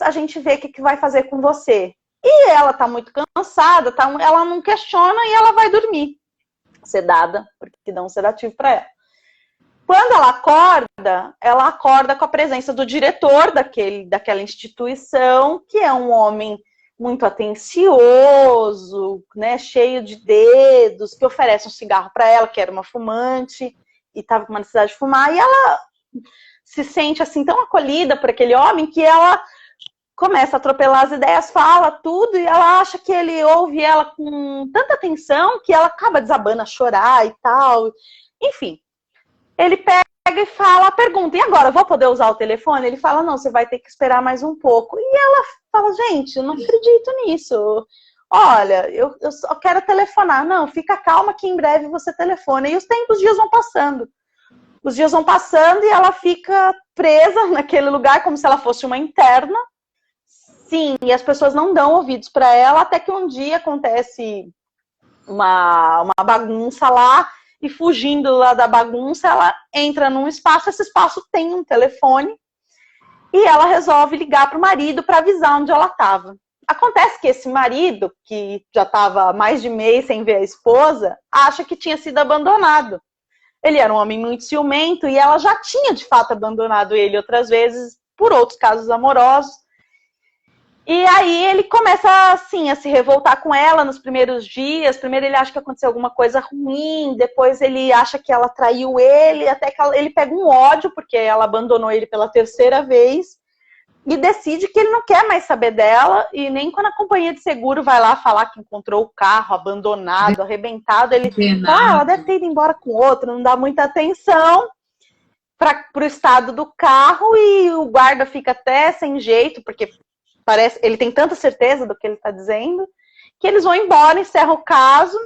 a gente vê o que vai fazer com você. E ela tá muito cansada, ela não questiona e ela vai dormir, sedada, porque dá um sedativo para ela. Quando ela acorda com a presença do diretor daquela instituição, que é um homem muito atencioso, né, cheio de dedos, que oferece um cigarro para ela, que era uma fumante, e estava com uma necessidade de fumar, e ela se sente assim tão acolhida por aquele homem que ela começa a atropelar as ideias, fala tudo, e ela acha que ele ouve ela com tanta atenção que ela acaba desabando a chorar e tal. Enfim, ele pega e pergunta, e agora, eu vou poder usar o telefone? Ele fala, não, você vai ter que esperar mais um pouco. E ela fala, gente, eu não acredito nisso. Olha, eu só quero telefonar. Não, fica calma que em breve você telefona. E os dias vão passando. Os dias vão passando e ela fica presa naquele lugar como se ela fosse uma interna. Sim, e as pessoas não dão ouvidos para ela, até que um dia acontece uma bagunça lá, e fugindo lá da bagunça, ela entra num espaço, esse espaço tem um telefone, e ela resolve ligar para o marido para avisar onde ela estava. Acontece que esse marido, que já estava mais de mês sem ver a esposa, acha que tinha sido abandonado. Ele era um homem muito ciumento, e ela já tinha, de fato, abandonado ele outras vezes, por outros casos amorosos. E aí ele começa, assim, a se revoltar com ela nos primeiros dias. Primeiro ele acha que aconteceu alguma coisa ruim, depois ele acha que ela traiu ele, até que ele pega um ódio, porque ela abandonou ele pela terceira vez, e decide que ele não quer mais saber dela, e nem quando a companhia de seguro vai lá falar que encontrou o carro abandonado, arrebentado, ele fala, ela deve ter ido embora com outro, não dá muita atenção para o estado do carro, e o guarda fica até sem jeito, porque ele tem tanta certeza do que ele está dizendo, que eles vão embora, encerram o caso,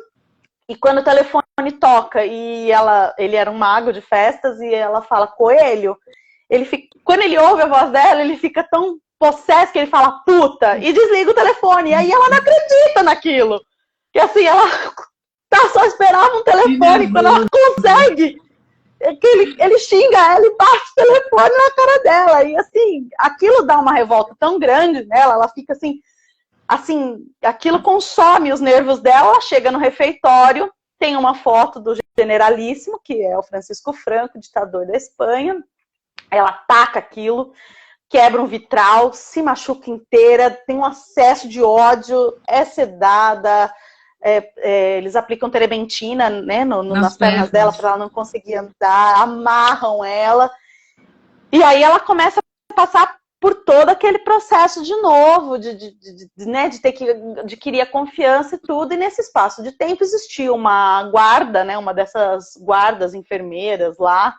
e quando o telefone toca, e ele era um mago de festas, e ela fala, Coelho, quando ele ouve a voz dela, ele fica tão possesso que ele fala, puta, e desliga o telefone, e aí ela não acredita naquilo, que assim, ela só esperava um telefone, quando ela consegue, ele xinga ela e bate o telefone na cara dela. E assim, aquilo dá uma revolta tão grande nela, ela fica assim, aquilo consome os nervos dela. Ela chega no refeitório, tem uma foto do generalíssimo, que é o Francisco Franco, ditador da Espanha. Ela ataca aquilo, quebra um vitral, se machuca inteira, tem um acesso de ódio, é sedada. Eles aplicam terebentina, né, nas pernas dela para ela não conseguir andar, amarram ela, e aí ela começa a passar por todo aquele processo de novo, de ter que adquirir a confiança e tudo, e nesse espaço de tempo existia uma guarda, né, uma dessas guardas enfermeiras lá,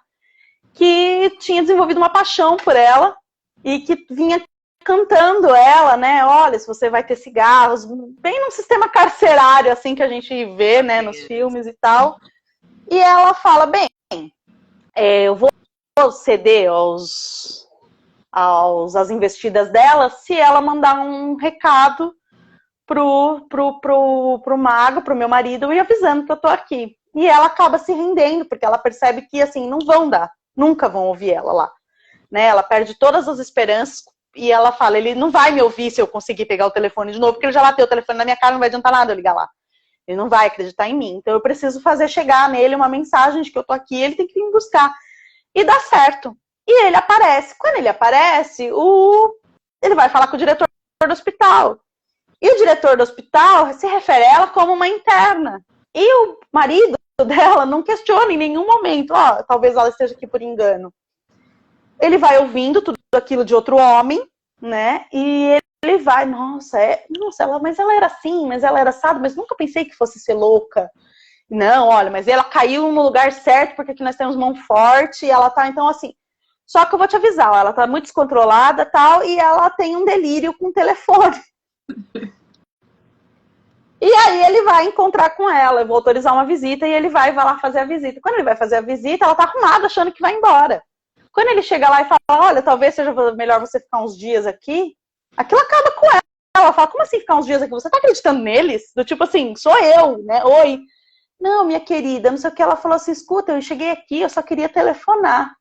que tinha desenvolvido uma paixão por ela, e que vinha cantando ela, né, olha, se você vai ter cigarros, bem num sistema carcerário, assim, que a gente vê, né, nos filmes e tal, e ela fala, bem, eu vou ceder às investidas dela se ela mandar um recado pro mago, pro meu marido, e avisando que eu tô aqui. E ela acaba se rendendo, porque ela percebe que, assim, não vão dar, nunca vão ouvir ela lá, né, ela perde todas as esperanças. E ela fala, ele não vai me ouvir se eu conseguir pegar o telefone de novo, porque ele já bateu o telefone na minha cara, não vai adiantar nada eu ligar lá. Ele não vai acreditar em mim. Então eu preciso fazer chegar nele uma mensagem de que eu tô aqui, ele tem que vir me buscar. E dá certo. E ele aparece. Quando ele aparece, ele vai falar com o diretor do hospital. E o diretor do hospital se refere a ela como uma interna. E o marido dela não questiona em nenhum momento, talvez ela esteja aqui por engano. Ele vai ouvindo tudo aquilo de outro homem, né? E ele vai, mas ela era assim, mas ela era assado, mas nunca pensei que fosse ser louca. Não, olha, mas ela caiu no lugar certo porque aqui nós temos mão forte e ela tá, então assim. Só que eu vou te avisar, ó, ela tá muito descontrolada tal, e ela tem um delírio com o telefone. E aí ele vai encontrar com ela, eu vou autorizar uma visita e ele vai lá fazer a visita. Quando ele vai fazer a visita, ela tá arrumada, achando que vai embora. Quando ele chega lá e fala, olha, talvez seja melhor você ficar uns dias aqui, aquilo acaba com ela. Ela fala, como assim ficar uns dias aqui? Você tá acreditando neles? Do tipo assim, sou eu, né? Oi. Não, minha querida, não sei o que. Ela falou assim, escuta, eu cheguei aqui, eu só queria telefonar.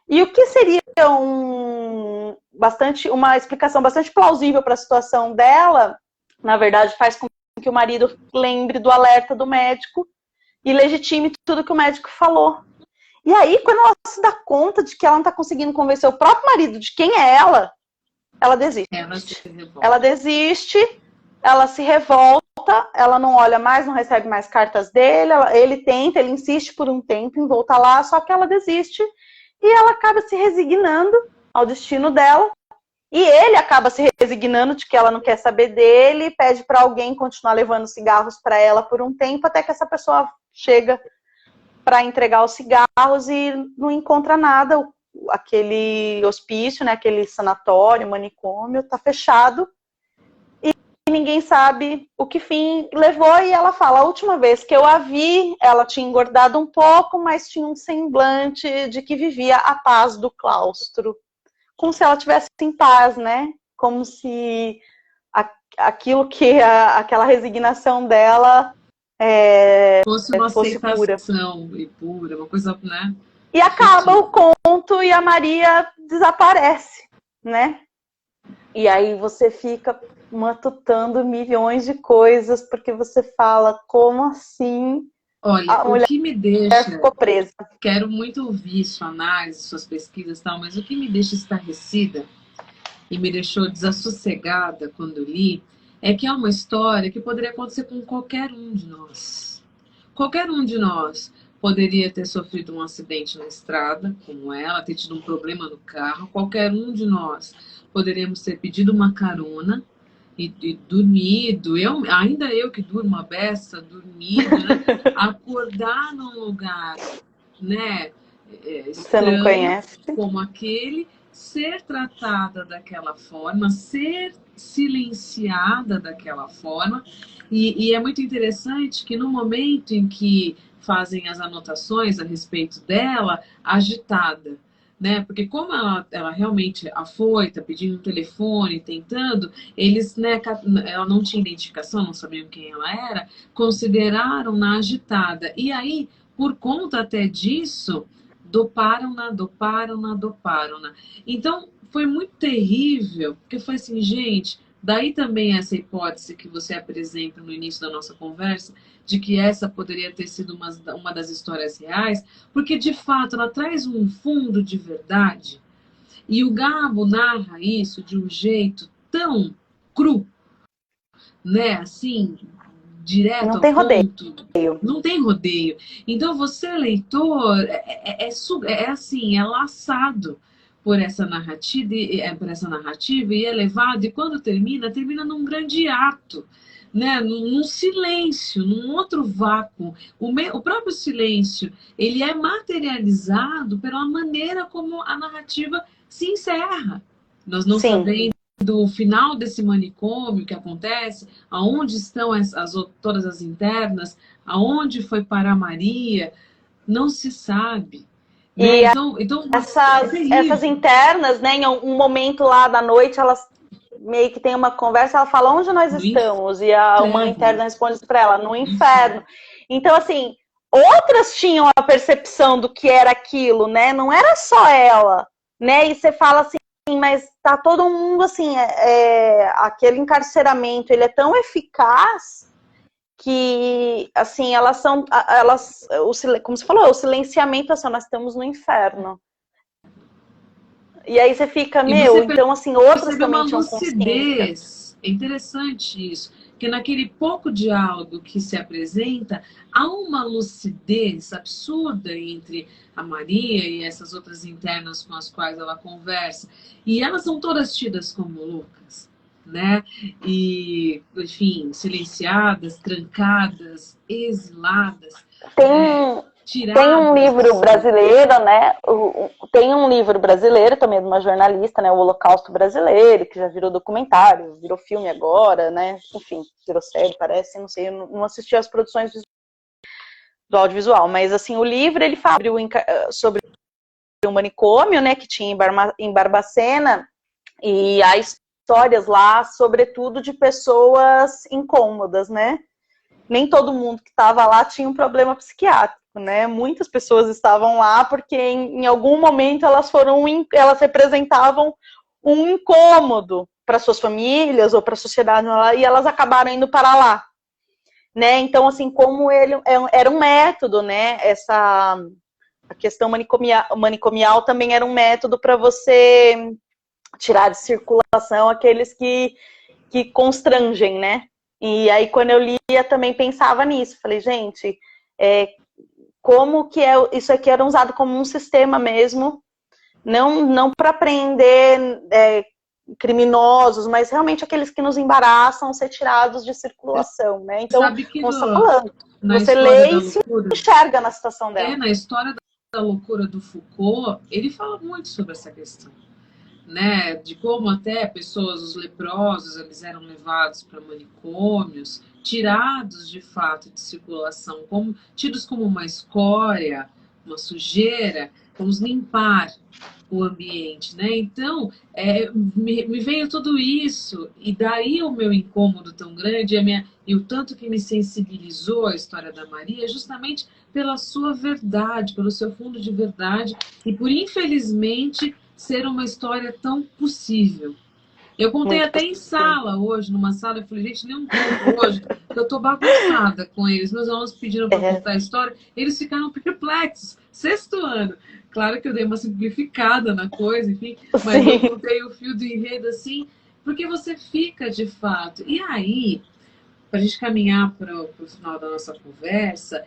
E o que seria uma explicação bastante plausível para a situação dela, na verdade, faz com que o marido lembre do alerta do médico e legitime tudo que o médico falou. E aí, quando ela se dá conta de que ela não está conseguindo convencer o próprio marido de quem é ela desiste. Ela desiste, ela se revolta, ela não olha mais, não recebe mais cartas dele, ele tenta, ele insiste por um tempo em voltar lá, só que ela desiste e ela acaba se resignando ao destino dela. E ele acaba se resignando de que ela não quer saber dele, pede para alguém continuar levando cigarros para ela por um tempo, até que essa pessoa chega para entregar os cigarros e não encontra nada. Aquele hospício, né, aquele sanatório, manicômio, tá fechado e ninguém sabe o que fim levou. E ela fala, a última vez que eu a vi, ela tinha engordado um pouco, mas tinha um semblante de que vivia a paz do claustro. Como se ela estivesse em paz, né? Como se aquilo que aquela resignação dela Fosse uma fosse pura. aceitação e pura, uma coisa, né? E acaba o conto e a Maria desaparece, né? E aí você fica matutando milhões de coisas, porque você fala, como assim? Olha, o que me deixa... ficou presa. Quero muito ouvir sua análise, suas pesquisas e tal, mas o que me deixa estarrecida e me deixou desassossegada quando li é que é uma história que poderia acontecer com qualquer um de nós. Qualquer um de nós poderia ter sofrido um acidente na estrada, como ela, ter tido um problema no carro. Qualquer um de nós poderíamos ter pedido uma carona e dormido. Ainda eu que durmo a beça, dormido, né? Acordar num lugar, né, Você não conhece? como aquele, ser tratada daquela forma, ser silenciada daquela forma. E é muito interessante que no momento em que fazem as anotações a respeito dela, agitada, né? Porque como ela realmente afoita, pedindo um telefone, tentando, eles, né, ela não tinha identificação, não sabiam quem ela era, consideraram-na agitada. E aí, por conta até disso, doparam-na. Então, foi muito terrível, porque foi assim, gente, daí também essa hipótese que você apresenta no início da nossa conversa, de que essa poderia ter sido uma das histórias reais, porque de fato ela traz um fundo de verdade, e o Gabo narra isso de um jeito tão cru, né, assim, direto ao ponto. Não tem rodeio. Então você, leitor, é assim, é laçado por essa narrativa, e é levado, e quando termina num grande ato, né? Num silêncio, num outro vácuo. O próprio silêncio, ele é materializado pela maneira como a narrativa se encerra. Nós não sabemos do final desse manicômio que acontece, aonde estão todas as internas, aonde foi parar Maria, não se sabe. Né? Então essas internas, né, em um momento lá da noite, elas meio que tem uma conversa, ela fala, onde nós estamos? E uma interna responde para ela, no inferno. Então, assim, outras tinham a percepção do que era aquilo, né? Não era só ela, né? E você fala assim, mas tá todo mundo assim, aquele encarceramento, ele é tão eficaz que, assim, como você falou, o silenciamento, assim, nós estamos no inferno. E aí você fica, então, assim, outras também tinham consciência. É interessante isso, que naquele pouco diálogo que se apresenta, há uma lucidez absurda entre a Maria e essas outras internas com as quais ela conversa. E elas são todas tidas como loucas, né? E, enfim, silenciadas, trancadas, exiladas, Tem um livro brasileiro, né? Tem um livro brasileiro também de uma jornalista, né? O Holocausto Brasileiro, que já virou documentário, virou filme agora, né? Enfim, virou série, parece, não sei, eu não assisti às produções do audiovisual, mas assim, o livro ele fala sobre um manicômio, né, que tinha em Barbacena, e há histórias lá, sobretudo de pessoas incômodas, né? Nem todo mundo que estava lá tinha um problema psiquiátrico, né? Muitas pessoas estavam lá porque em algum momento elas representavam um incômodo para suas famílias ou para a sociedade, e elas acabaram indo para lá, né? Então, assim, como ele era um método, né? A questão manicomial também era um método para você tirar de circulação aqueles que constrangem, né? E aí, quando eu lia, também pensava nisso. Falei, gente, como que isso aqui era usado como um sistema mesmo, não para prender criminosos, mas realmente aqueles que nos embaraçam ser tirados de circulação, né? Então, sabe que como você está falando, você lê e se enxerga na situação dela. Na história da loucura do Foucault, ele fala muito sobre essa questão. Né, de como até pessoas, os leprosos, eles eram levados para manicômios, tirados de fato de circulação, tidos como uma escória, uma sujeira, vamos limpar o ambiente, né? Então, me veio tudo isso, e daí o meu incômodo tão grande, e o tanto que me sensibilizou a história da Maria, justamente pela sua verdade, pelo seu fundo de verdade, e por, infelizmente, ser uma história tão possível. Eu contei muito até possível. Em sala hoje, numa sala, eu falei, gente, lê um pouco hoje, porque eu tô bagunçada com eles. Meus alunos pediram para contar a história, eles ficaram perplexos. 6º ano. Claro que eu dei uma simplificada na coisa, enfim, mas eu contei o fio do enredo assim, porque você fica de fato. E aí, para a gente caminhar para o final da nossa conversa,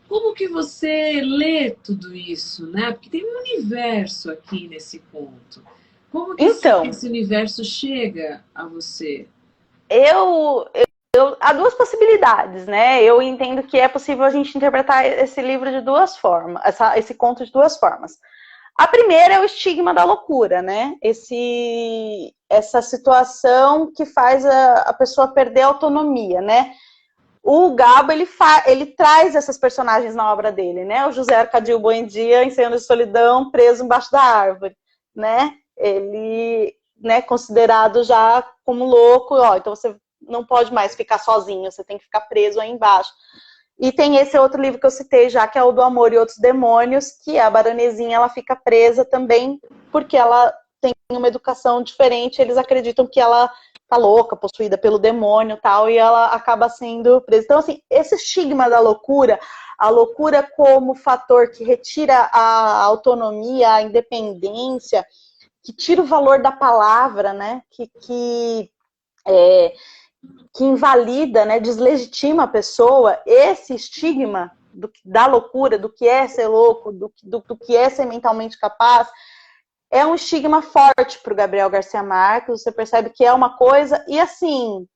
como que você lê tudo isso, né? Porque tem um universo aqui nesse ponto. Como que esse universo chega a você? Há duas possibilidades, né? Eu entendo que é possível a gente interpretar esse livro de duas formas, esse conto de duas formas. A primeira é o estigma da loucura, né? Essa situação que faz a pessoa perder a autonomia, né? O Gabo, ele traz essas personagens na obra dele, né? O José Arcadio Buendia, em Cena de Solidão, preso embaixo da árvore, né? Ele, né, considerado já como louco, então você não pode mais ficar sozinho, você tem que ficar preso aí embaixo. E tem esse outro livro que eu citei já, que é o Do Amor e Outros Demônios, que a baronesinha, ela fica presa também porque ela tem uma educação diferente, eles acreditam que ela tá louca, possuída pelo demônio e tal, e ela acaba sendo presa. Então, assim, esse estigma da loucura, a loucura como fator que retira a autonomia, a independência, que tira o valor da palavra, né, que invalida, né, deslegitima a pessoa, esse estigma da loucura, do que é ser louco, do que é ser mentalmente capaz, é um estigma forte para o Gabriel Garcia Marques. Você percebe que é uma coisa, e assim,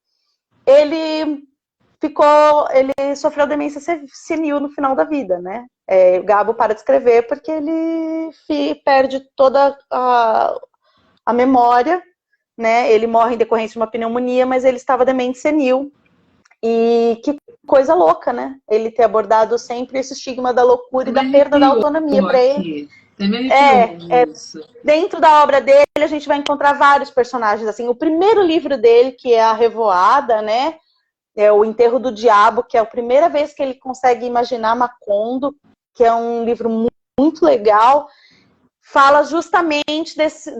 ele sofreu demência senil no final da vida, né? O Gabo para de escrever porque ele perde toda a memória, né? Ele morre em decorrência de uma pneumonia, mas ele estava demente senil. E que coisa louca, né? Ele ter abordado sempre esse estigma da loucura e da perda da autonomia para ele. Dentro da obra dele, a gente vai encontrar vários personagens. Assim, o primeiro livro dele, que é A Revoada, né? É O Enterro do Diabo, que é a primeira vez que ele consegue imaginar Macondo, que é um livro muito legal. Fala justamente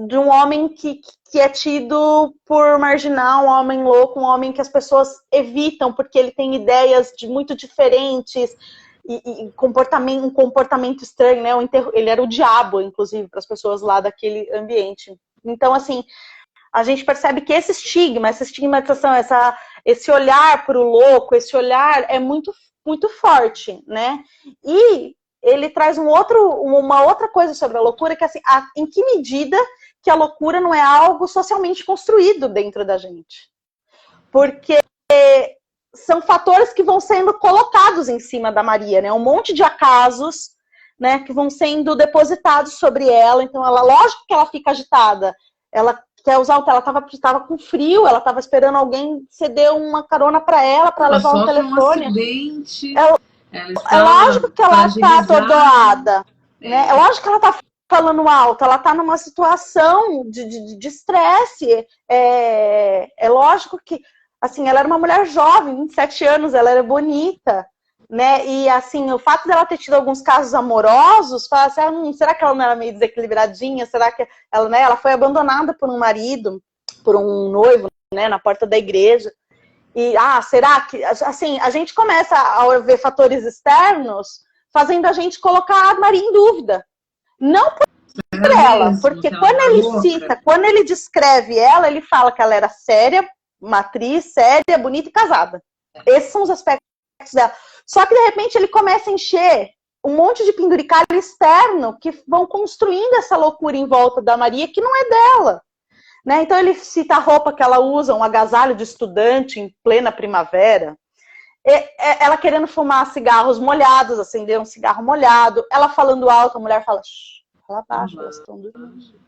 de um homem que é tido por marginal, um homem louco, um homem que as pessoas evitam porque ele tem ideias muito diferentes e um comportamento estranho, né? Ele era o diabo, inclusive, para as pessoas lá daquele ambiente. Então, assim, a gente percebe que essa estigmatização, esse olhar para o louco, esse olhar é muito, muito forte, né? E ele traz uma outra coisa sobre a loucura, que é assim, em que medida que a loucura não é algo socialmente construído dentro da gente. Porque são fatores que vão sendo colocados em cima da Maria, né? Um monte de acasos, né, que vão sendo depositados sobre ela. Então, lógico que ela fica agitada. Ela quer usar o que ela estava com frio, ela estava esperando alguém ceder uma carona para ela levar um telefone. Um acidente. É lógico que ela está atordoada, né? É lógico que ela está falando alto, ela está numa situação de estresse. É lógico que, assim, ela era uma mulher jovem, 27 anos, ela era bonita, né? E, assim, o fato dela ter tido alguns casos amorosos, fala assim, será que ela não era meio desequilibradinha? Será que ela, né, ela foi abandonada por um marido, por um noivo, né, na porta da igreja? E, será que, assim, a gente começa a ver fatores externos fazendo a gente colocar a Maria em dúvida. Não por ela, porque quando ele cita, quando ele descreve ela, ele fala que ela era séria, uma atriz séria, bonita e casada. Esses são os aspectos dela. Só que, de repente, ele começa a encher um monte de penduricalho externo que vão construindo essa loucura em volta da Maria, que não é dela. Né? Então, ele cita a roupa que ela usa, um agasalho de estudante em plena primavera. Ela querendo fumar cigarros molhados, acender um cigarro molhado. Ela falando alto, a mulher fala, fala baixo, elas estão dormindo.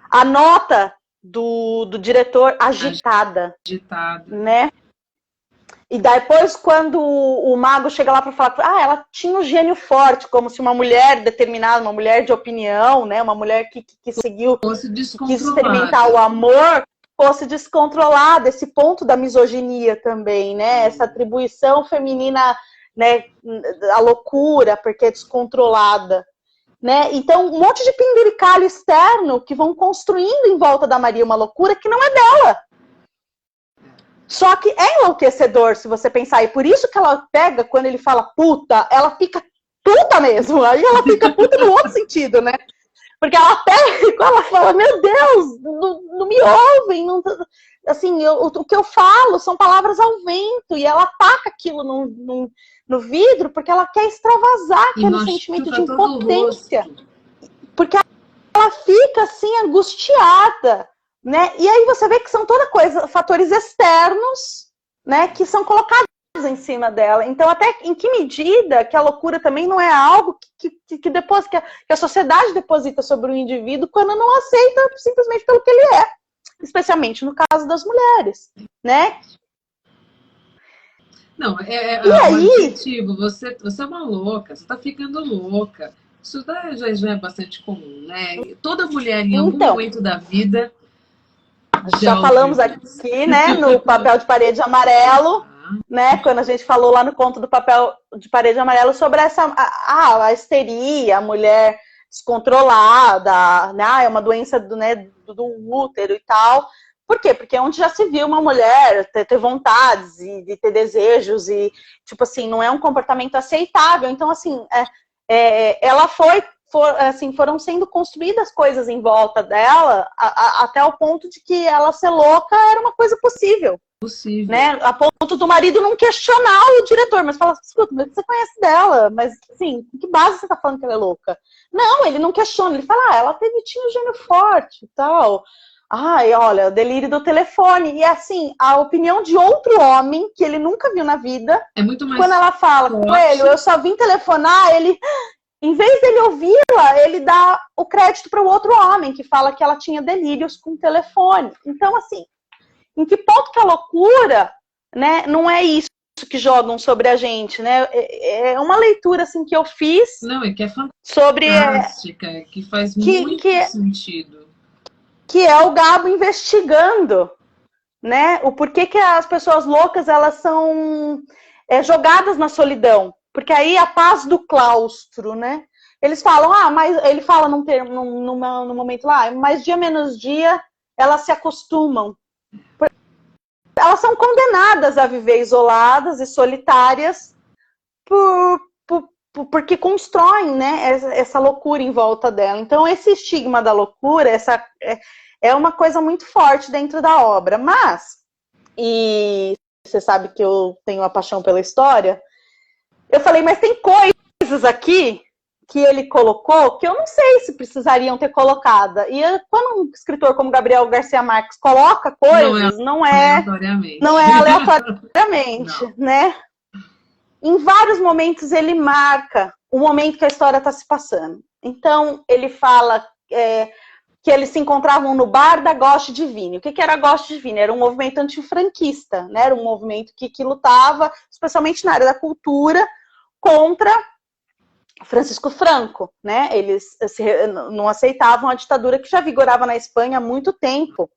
A nota do diretor agitada. Né? E depois, quando o mago chega lá para falar, ela tinha um gênio forte, como se uma mulher determinada, uma mulher de opinião, né, uma mulher que seguiu, que quis experimentar o amor, fosse descontrolada, esse ponto da misoginia também, né, essa atribuição feminina, né, a loucura, porque é descontrolada. Né? Então, um monte de penduricalho externo que vão construindo em volta da Maria uma loucura que não é dela. Só que é enlouquecedor, se você pensar. E por isso que ela pega, quando ele fala puta, ela fica puta mesmo. Aí ela fica puta no outro sentido, né? Porque ela pega e ela fala, meu Deus, não me ouvem. Não, assim, o que eu falo são palavras ao vento. E ela ataca aquilo no vidro porque ela quer extravasar aquele sentimento de impotência. Porque ela fica, assim, angustiada. Né? E aí você vê que são toda coisa, fatores externos, né, que são colocados em cima dela. Então, até em que medida que a loucura também não é algo que depois que a sociedade deposita sobre o indivíduo quando não aceita simplesmente pelo que ele é, especialmente no caso das mulheres, né? Não, adjetivo, você é uma louca, você tá ficando louca. Isso já é bastante comum, né? Toda mulher em algum momento da vida já falamos aqui, né, no papel de parede amarelo, né, quando a gente falou lá no conto do papel de parede amarelo sobre a histeria, a mulher descontrolada, né, é uma doença do útero e tal. Por quê? Porque é onde já se viu uma mulher ter vontades e de ter desejos e, tipo assim, não é um comportamento aceitável. Então, assim, ela foram sendo construídas coisas em volta dela até o ponto de que ela ser louca era uma coisa possível. Né? A ponto do marido não questionar o diretor, mas falar, escuta, mas você conhece dela, mas assim, com que base você tá falando que ela é louca? Não, ele não questiona, ele fala, ela tinha um gênio forte e tal. Ai, olha, o delírio do telefone. E assim, a opinião de outro homem que ele nunca viu na vida, é muito mais quando ela fala com ele, eu só vim telefonar, ele... Em vez dele ouvi-la, ele dá o crédito para o outro homem, que fala que ela tinha delírios com o telefone. Então, assim, em que ponto que a loucura, né, não é isso que jogam sobre a gente, né? É uma leitura, assim, que eu fiz... Não, e que é fantástica, sobre, que faz muito sentido. Que é o Gabo investigando, né? O porquê que as pessoas loucas, elas são jogadas na solidão. Porque aí a paz do claustro, né? Eles falam, mas ele fala num momento lá, mais dia menos dia, elas se acostumam. Elas são condenadas a viver isoladas e solitárias porque constroem, né, essa loucura em volta dela. Então, esse estigma da loucura, é uma coisa muito forte dentro da obra. Mas, e você sabe que eu tenho uma paixão pela história, eu falei, mas tem coisas aqui que ele colocou, que eu não sei se precisariam ter colocado. E quando um escritor como Gabriel Garcia Marques coloca coisas, não é aleatoriamente, né? Em vários momentos ele marca o momento que a história está se passando. Então, ele fala que eles se encontravam no bar da Ghost Divine. O que era a Ghost Divine? Era um movimento antifranquista, né? Era um movimento que lutava, especialmente na área da cultura, contra Francisco Franco, né? Eles não aceitavam a ditadura que já vigorava na Espanha há muito tempo,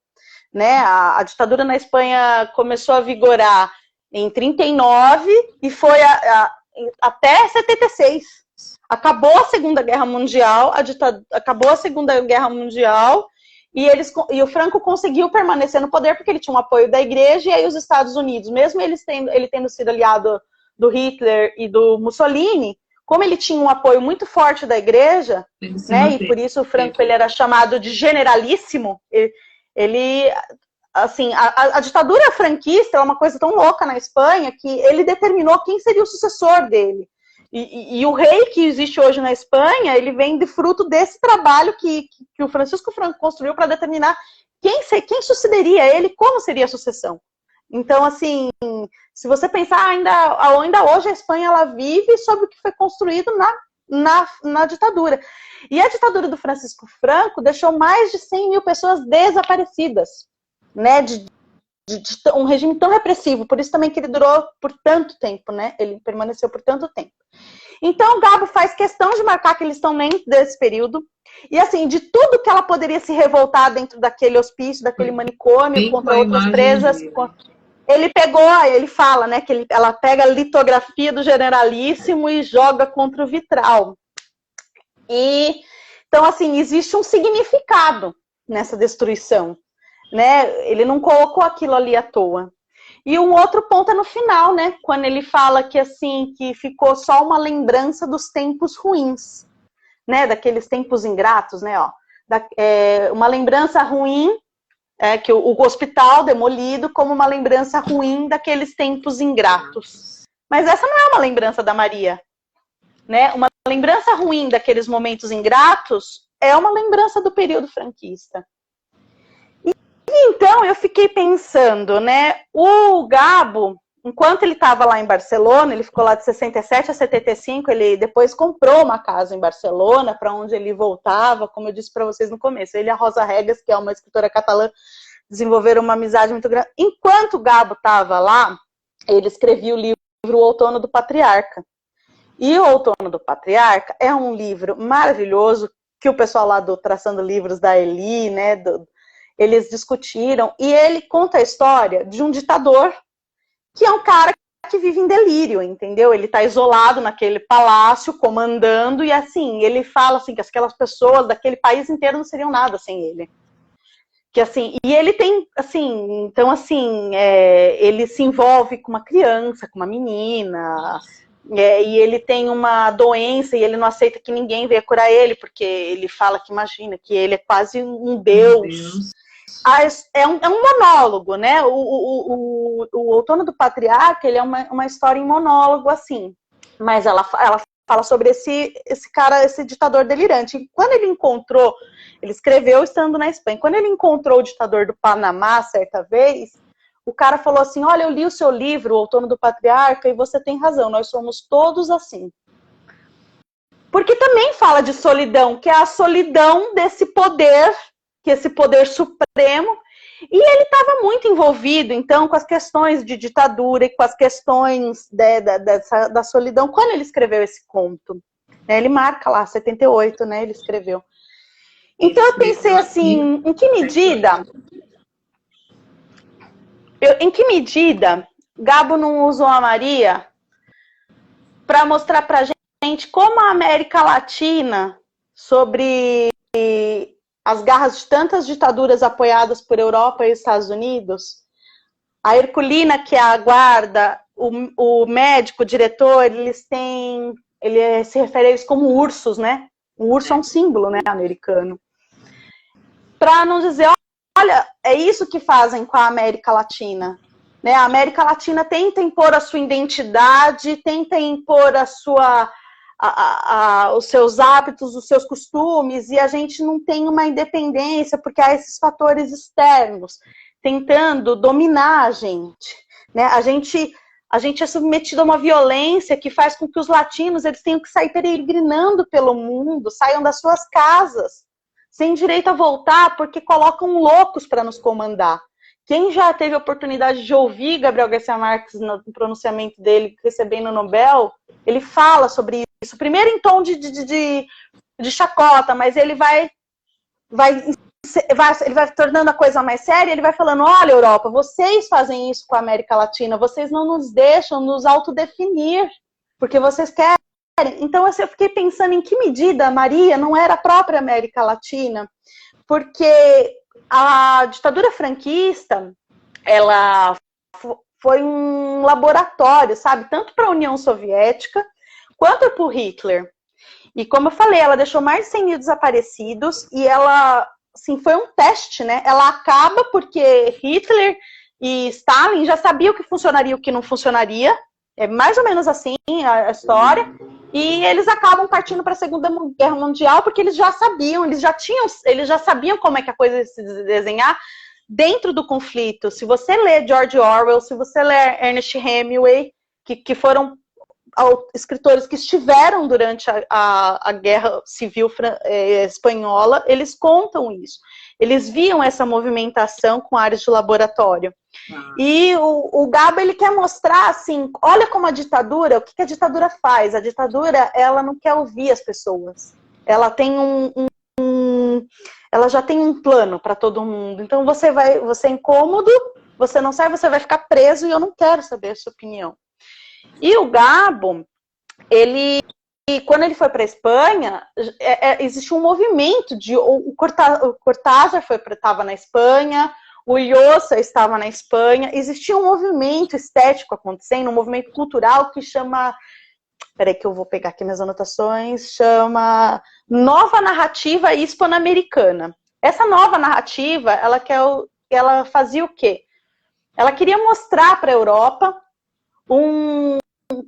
né? A ditadura na Espanha começou a vigorar em 39 e foi até 76. Acabou a Segunda Guerra Mundial, acabou a Segunda Guerra Mundial e o Franco conseguiu permanecer no poder porque ele tinha um apoio da igreja, e aí os Estados Unidos, mesmo ele tendo sido aliado do Hitler e do Mussolini, como ele tinha um apoio muito forte da igreja, né, e por isso o Franco ele era chamado de generalíssimo, ele assim, a ditadura franquista é uma coisa tão louca na Espanha que ele determinou quem seria o sucessor dele. E o rei que existe hoje na Espanha, ele vem de fruto desse trabalho que o Francisco Franco construiu para determinar quem sucederia ele, como seria a sucessão. Então, assim, se você pensar, ainda hoje a Espanha ela vive sobre o que foi construído na ditadura. E a ditadura do Francisco Franco deixou mais de 100 mil pessoas desaparecidas, né, de um regime tão repressivo, por isso também que ele durou por tanto tempo, né, ele permaneceu por tanto tempo. Então o Gabo faz questão de marcar que eles estão dentro desse período, e assim, de tudo que ela poderia se revoltar dentro daquele hospício, daquele manicômio, contra outras presas, ele fala, né, que ela pega a litografia do generalíssimo e joga contra o vitral. E, então assim, existe um significado nessa destruição, né? Ele não colocou aquilo ali à toa. E um outro ponto é no final, né? Quando ele fala que assim, que ficou só uma lembrança dos tempos ruins, né? Daqueles tempos ingratos, né? Ó, uma lembrança ruim, que o hospital demolido como uma lembrança ruim daqueles tempos ingratos. Mas essa não é uma lembrança da Maria, né? Uma lembrança ruim daqueles momentos ingratos é uma lembrança do período franquista. Então, eu fiquei pensando, né, o Gabo, enquanto ele estava lá em Barcelona, ele ficou lá de 67 a 75, ele depois comprou uma casa em Barcelona, para onde ele voltava, como eu disse para vocês no começo. Ele e a Rosa Regas, que é uma escritora catalã, desenvolveram uma amizade muito grande. Enquanto o Gabo estava lá, ele escrevia o livro O Outono do Patriarca. E O Outono do Patriarca é um livro maravilhoso, que o pessoal lá do Traçando Livros da Eli, né, eles discutiram, e ele conta a história de um ditador, que é um cara que vive em delírio, entendeu? Ele está isolado naquele palácio, comandando, e assim, ele fala assim, que aquelas pessoas daquele país inteiro não seriam nada sem ele. Que assim, e ele tem, assim, então assim, ele se envolve com uma criança, com uma menina, e ele tem uma doença e ele não aceita que ninguém venha curar ele, porque ele fala que, imagina, que ele é quase um deus. É um monólogo, né? O Outono do Patriarca, ele é uma história em monólogo, assim. Mas ela fala sobre esse cara, esse ditador delirante. E quando ele escreveu estando na Espanha. Quando ele encontrou o ditador do Panamá, certa vez, o cara falou assim, olha, eu li o seu livro, O Outono do Patriarca, e você tem razão, nós somos todos assim. Porque também fala de solidão, que é a solidão desse poder, que esse poder supremo, e ele estava muito envolvido, então, com as questões de ditadura e com as questões da solidão, quando ele escreveu esse conto. Né, ele marca lá, 78, né, ele escreveu. Então, eu pensei assim, em que medida Gabo não usou a Maria para mostrar para a gente como a América Latina, sobre as garras de tantas ditaduras apoiadas por Europa e Estados Unidos, a Herculina, que é a guarda, o médico, o diretor, ele se refere a eles como ursos, né? O urso é um símbolo, né, americano. Para não dizer, olha, é isso que fazem com a América Latina. Né? A América Latina tenta impor a sua identidade, tenta impor a os seus hábitos, os seus costumes, e a gente não tem uma independência, porque há esses fatores externos tentando dominar a gente, né? A gente é submetido a uma violência que faz com que os latinos eles tenham que sair peregrinando pelo mundo, saiam das suas casas, sem direito a voltar, porque colocam loucos para nos comandar. Quem já teve a oportunidade de ouvir Gabriel Garcia Marques no pronunciamento dele, recebendo o Nobel, ele fala sobre isso, primeiro em tom de chacota, mas ele vai tornando a coisa mais séria, ele vai falando, olha, Europa, vocês fazem isso com a América Latina, vocês não nos deixam nos autodefinir, porque vocês querem. Então, eu fiquei pensando em que medida a Maria não era a própria América Latina, porque a ditadura franquista, ela foi um laboratório, sabe, tanto para a União Soviética, quanto para o Hitler. E como eu falei, ela deixou mais de 100 mil desaparecidos, e ela, assim, foi um teste, né? Ela acaba porque Hitler e Stalin já sabiam o que funcionaria e o que não funcionaria, é mais ou menos assim a história, e eles acabam partindo para a Segunda Guerra Mundial porque eles já sabiam, eles já sabiam como é que a coisa ia se desenhar dentro do conflito. Se você ler George Orwell, se você ler Ernest Hemingway, que foram escritores que estiveram durante a Guerra Civil Espanhola, eles contam isso. Eles viam essa movimentação com áreas de laboratório. E o Gabo, ele quer mostrar, assim, olha como a ditadura, o que a ditadura faz? A ditadura, ela não quer ouvir as pessoas. Ela tem ela já tem um plano para todo mundo. Então você é incômodo, você não sai, você vai ficar preso e eu não quero saber a sua opinião. E o Gabo, quando ele foi para a Espanha, existe um movimento o Cortázar estava na Espanha, o Llosa estava na Espanha, existia um movimento estético acontecendo, um movimento cultural que chama, peraí que eu vou pegar aqui minhas anotações, chama Nova Narrativa Hispano-Americana. Essa nova narrativa, ela fazia o quê? Ela queria mostrar para a Europa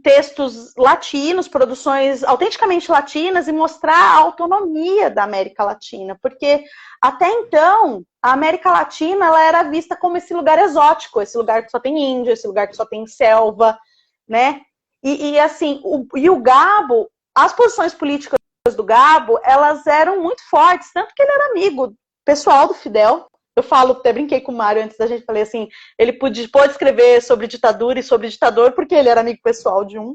textos latinos, produções autenticamente latinas, e mostrar a autonomia da América Latina, porque até então a América Latina ela era vista como esse lugar exótico, esse lugar que só tem índio, esse lugar que só tem selva, né? E assim, o Gabo, as posições políticas do Gabo, elas eram muito fortes, tanto que ele era amigo pessoal do Fidel. Eu até brinquei com o Mário antes da gente, falei assim, ele pôde escrever sobre ditadura e sobre ditador, porque ele era amigo pessoal de um.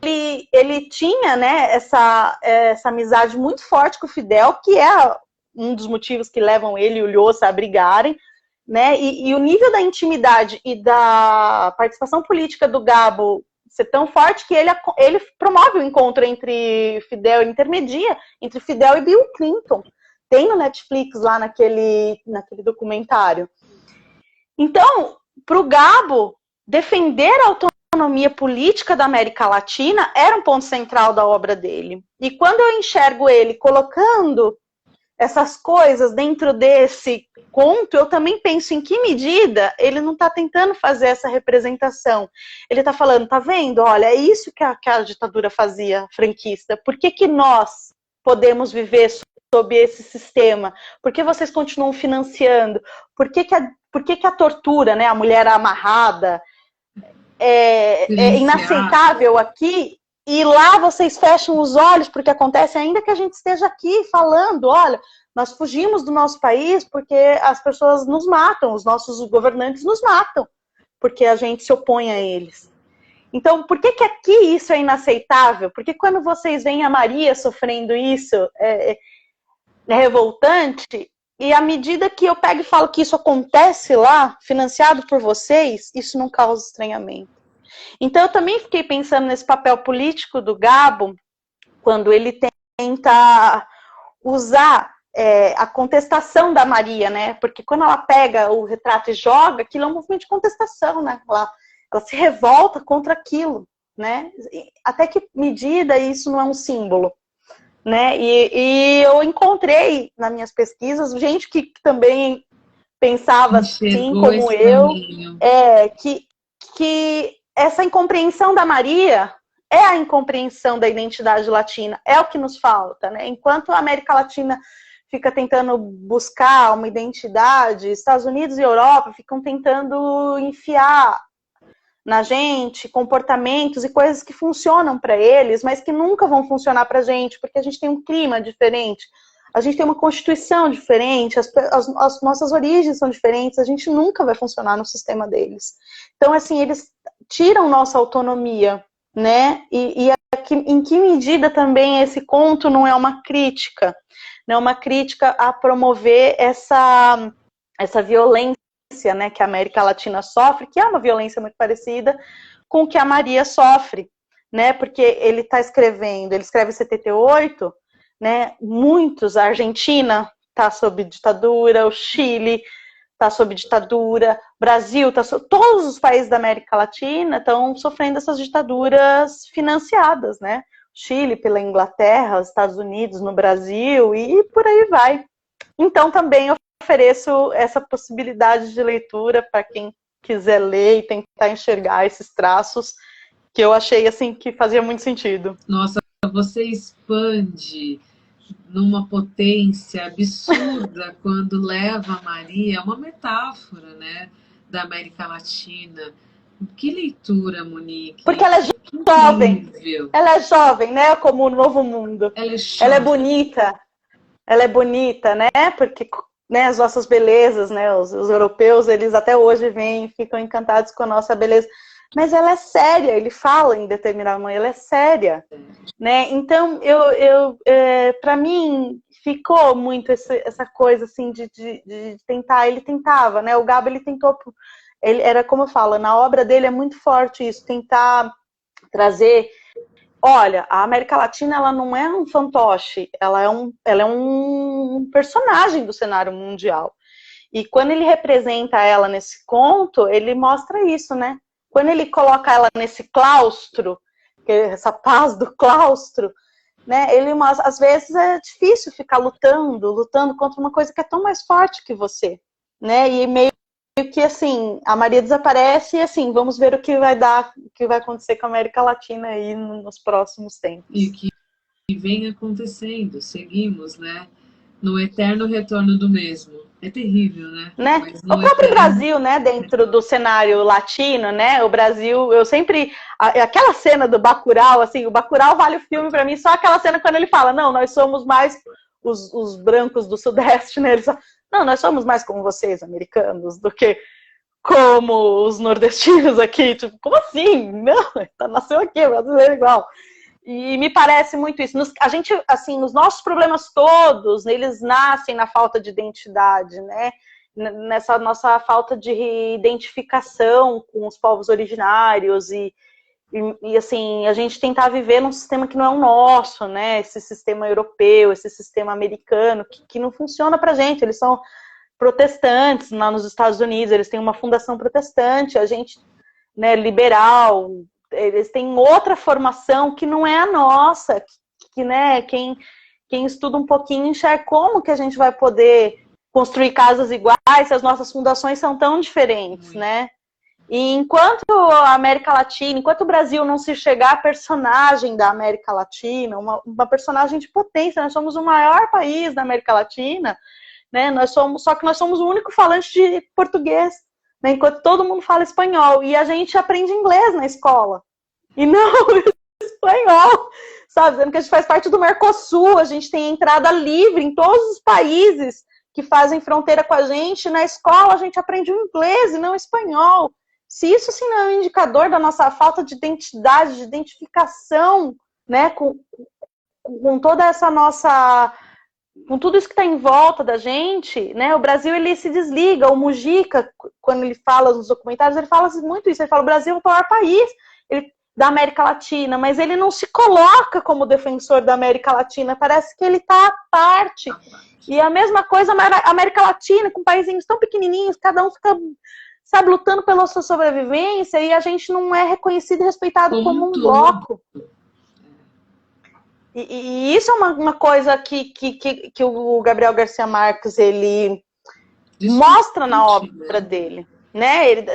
Ele tinha, né, essa amizade muito forte com o Fidel, que é um dos motivos que levam ele e o Llosa a brigarem, né, e o nível da intimidade e da participação política do Gabo ser tão forte que ele promove o encontro entre Fidel, intermedia entre Fidel e Bill Clinton. Tem no Netflix lá naquele documentário. Então, para o Gabo, defender a autonomia política da América Latina era um ponto central da obra dele. E quando eu enxergo ele colocando essas coisas dentro desse conto, eu também penso em que medida ele não está tentando fazer essa representação. Ele está falando, tá vendo? Olha, é isso que a ditadura fazia, franquista. Por que nós podemos viver sob esse sistema? Por que vocês continuam financiando? Por que a tortura, né, a mulher amarrada, é inaceitável aqui, e lá vocês fecham os olhos porque acontece, ainda que a gente esteja aqui falando, olha, nós fugimos do nosso país porque as pessoas nos matam, os nossos governantes nos matam, porque a gente se opõe a eles. Então, por que aqui isso é inaceitável? Porque quando vocês veem a Maria sofrendo isso, é revoltante, e à medida que eu pego e falo que isso acontece lá, financiado por vocês, isso não causa estranhamento. Então, eu também fiquei pensando nesse papel político do Gabo, quando ele tenta usar a contestação da Maria, né? Porque quando ela pega o retrato e joga, aquilo é um movimento de contestação, né? Ela se revolta contra aquilo, né? Até que medida isso não é um símbolo, né? E eu encontrei nas minhas pesquisas gente que também pensava assim como eu, que essa incompreensão da Maria é a incompreensão da identidade latina, é o que nos falta, né? Enquanto a América Latina fica tentando buscar uma identidade, Estados Unidos e Europa ficam tentando enfiar na gente comportamentos e coisas que funcionam para eles, mas que nunca vão funcionar para a gente, porque a gente tem um clima diferente, a gente tem uma constituição diferente, as nossas origens são diferentes, a gente nunca vai funcionar no sistema deles. Então, assim, eles tiram nossa autonomia, né? E em que medida também esse conto não é uma crítica? Não é uma crítica a promover essa violência, né, que a América Latina sofre, que é uma violência muito parecida com o que a Maria sofre, né? Porque ele escreve em 78, né? A Argentina está sob ditadura, o Chile está sob ditadura, Brasil todos os países da América Latina estão sofrendo essas ditaduras financiadas, né? Chile pela Inglaterra, os Estados Unidos no Brasil e por aí vai. Então também eu ofereço essa possibilidade de leitura para quem quiser ler e tentar enxergar esses traços que eu achei assim que fazia muito sentido. Nossa, você expande numa potência absurda quando leva a Maria, é uma metáfora, né, da América Latina. Que leitura, Monique. Porque ela é jovem. Ela é jovem, né? Como o Novo Mundo. Ela é bonita. Ela é bonita, né? Porque, né, as nossas belezas, né? Os europeus, eles até hoje vêm, ficam encantados com a nossa beleza. Mas ela é séria, ele fala em determinado momento, ela é séria, né? Então, para mim, ficou muito essa coisa, assim, de tentar, ele tentava, né? O Gabo, ele tentou, ele era como eu falo, na obra dele é muito forte isso, tentar trazer, olha, a América Latina, ela não é um fantoche, ela é um personagem do cenário mundial. E quando ele representa ela nesse conto, ele mostra isso, né? Quando ele coloca ela nesse claustro, essa paz do claustro, né? Ele mostra, às vezes é difícil ficar lutando contra uma coisa que é tão mais forte que você, né? E meio que assim, a Maria desaparece e assim, vamos ver o que vai dar, o que vai acontecer com a América Latina aí nos próximos tempos. E o que vem acontecendo, seguimos, né? No eterno retorno do mesmo. É terrível, né? O próprio Brasil, né, dentro do cenário latino, né, o Brasil, eu sempre, aquela cena do Bacurau, assim, o Bacurau vale o filme pra mim, só aquela cena quando ele fala, não, nós somos mais os brancos do Sudeste, né, não, nós somos mais como vocês, americanos, do que como os nordestinos aqui, tipo, como assim? Não, nasceu aqui, o brasileiro é igual. E me parece muito isso. A gente, assim, os nossos problemas todos, eles nascem na falta de identidade, né? Nessa nossa falta de identificação com os povos originários e assim, a gente tentar viver num sistema que não é o nosso, né? Esse sistema europeu, esse sistema americano, que não funciona pra gente. Eles são protestantes lá nos Estados Unidos, eles têm uma fundação protestante, a gente, né, liberal, eles têm outra formação que não é a nossa, que né, quem estuda um pouquinho enxerga como que a gente vai poder construir casas iguais se as nossas fundações são tão diferentes, né? E enquanto a América Latina, enquanto o Brasil não se chegar a personagem da América Latina, uma personagem de potência, nós somos o maior país da América Latina, né? Só que nós somos o único falante de português, né? Enquanto todo mundo fala espanhol, e a gente aprende inglês na escola, e não espanhol, sabe? Dizendo que a gente faz parte do Mercosul, a gente tem entrada livre em todos os países que fazem fronteira com a gente, na escola a gente aprende o inglês e não o espanhol. Se isso assim, não é um indicador da nossa falta de identidade, de identificação, né, com toda essa nossa... com tudo isso que está em volta da gente, né? O Brasil, ele se desliga. O Mujica, quando ele fala nos documentários, ele fala muito isso. Ele fala, o Brasil é o maior país da América Latina, mas ele não se coloca como defensor da América Latina. Parece que ele está à parte. E a mesma coisa a América Latina, com países tão pequenininhos, cada um fica, sabe, lutando pela sua sobrevivência, e a gente não é reconhecido e respeitado como um bloco. E isso é uma coisa que o Gabriel Garcia Marques, ele mostra na obra dele. né? Ele,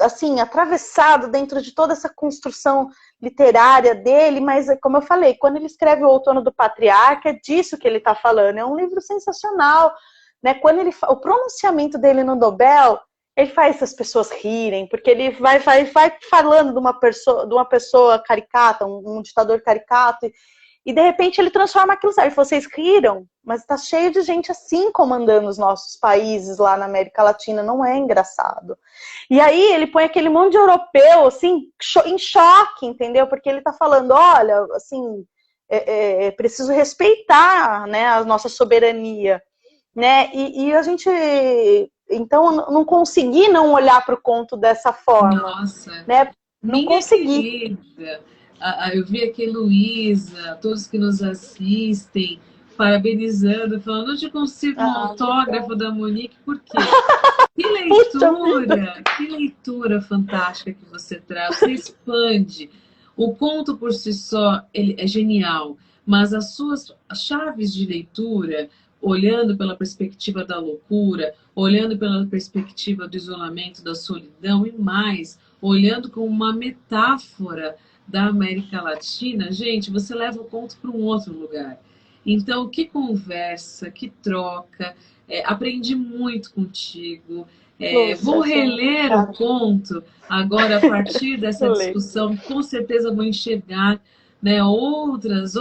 assim, atravessado dentro de toda essa construção literária dele, mas, como eu falei, quando ele escreve O Outono do Patriarca, é disso que ele está falando. É um livro sensacional, né? Quando ele, o pronunciamento dele no Nobel, ele faz as pessoas rirem, porque ele vai falando de uma pessoa caricata, um ditador caricato, e de repente ele transforma aquilo, sabe? Vocês riram, mas está cheio de gente assim comandando os nossos países lá na América Latina, não é engraçado. E aí ele põe aquele monte de europeu, assim, em choque, entendeu? Porque ele está falando, olha, assim, é preciso respeitar, né, a nossa soberania, né? E a gente, então, não consegui não olhar para o conto dessa forma. Nossa, Né? Não minha consegui. querida, eu vi aqui Luísa, todos que nos assistem, parabenizando, falando, não te consigo um autógrafo da Monique, por quê? Que leitura fantástica que você traz, você expande. O conto por si só ele é genial, mas as suas chaves de leitura, olhando pela perspectiva da loucura, olhando pela perspectiva do isolamento, da solidão e mais, olhando como uma metáfora da América Latina, gente, você leva o conto para um outro lugar. Então, que conversa, que troca, aprendi muito contigo. Vou reler o conto agora a partir dessa discussão, com certeza vou enxergar, né, outras.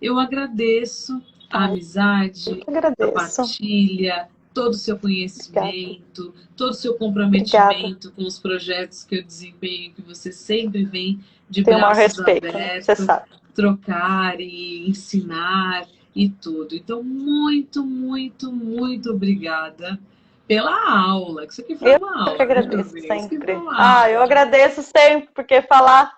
Eu agradeço a amizade, a partilha, todo o seu conhecimento, todo o seu comprometimento com os projetos que eu desempenho, que você sempre vem de braços abertos, trocar e ensinar e tudo. Então, muito, muito, muito obrigada pela aula. Isso aqui foi uma aula. Eu que agradeço sempre. Eu agradeço sempre, porque falar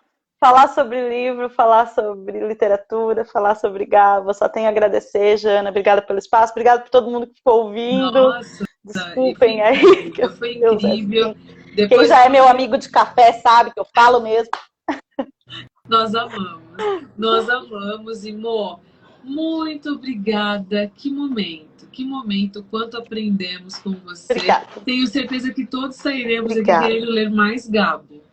sobre livro, falar sobre literatura, falar sobre Gabo, só tenho a agradecer, Jana. Obrigada pelo espaço, obrigada por todo mundo que ficou ouvindo. Nossa, desculpem aí. Foi incrível. Depois... Quem já é meu amigo de café sabe que eu falo mesmo. Nós amamos, e Mo, muito obrigada. Que momento, quanto aprendemos com você. Obrigada. Tenho certeza que todos sairemos aqui querendo ler mais Gabo.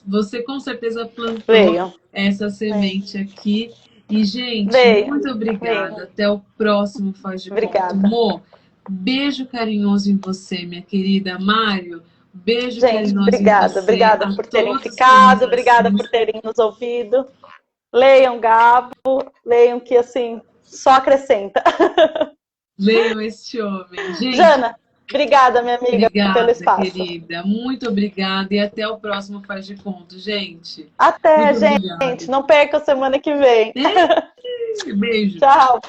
Você com certeza plantou essa semente aqui. E, gente, muito obrigada. Até o próximo Faz de Conto. Mo, beijo carinhoso em você, minha querida. Mário, beijo carinhoso obrigada, em você. Obrigada por terem ficado, obrigada por terem nos ouvido. Leiam Gabo, leiam que, assim, só acrescenta. Leiam este homem. Gente, Jana, obrigada, minha amiga, pelo espaço. Querida. Muito obrigada e até o próximo Faz de Conto, gente. Até, muito gente. Obrigada. Não perca a semana que vem. Beijo. Tchau.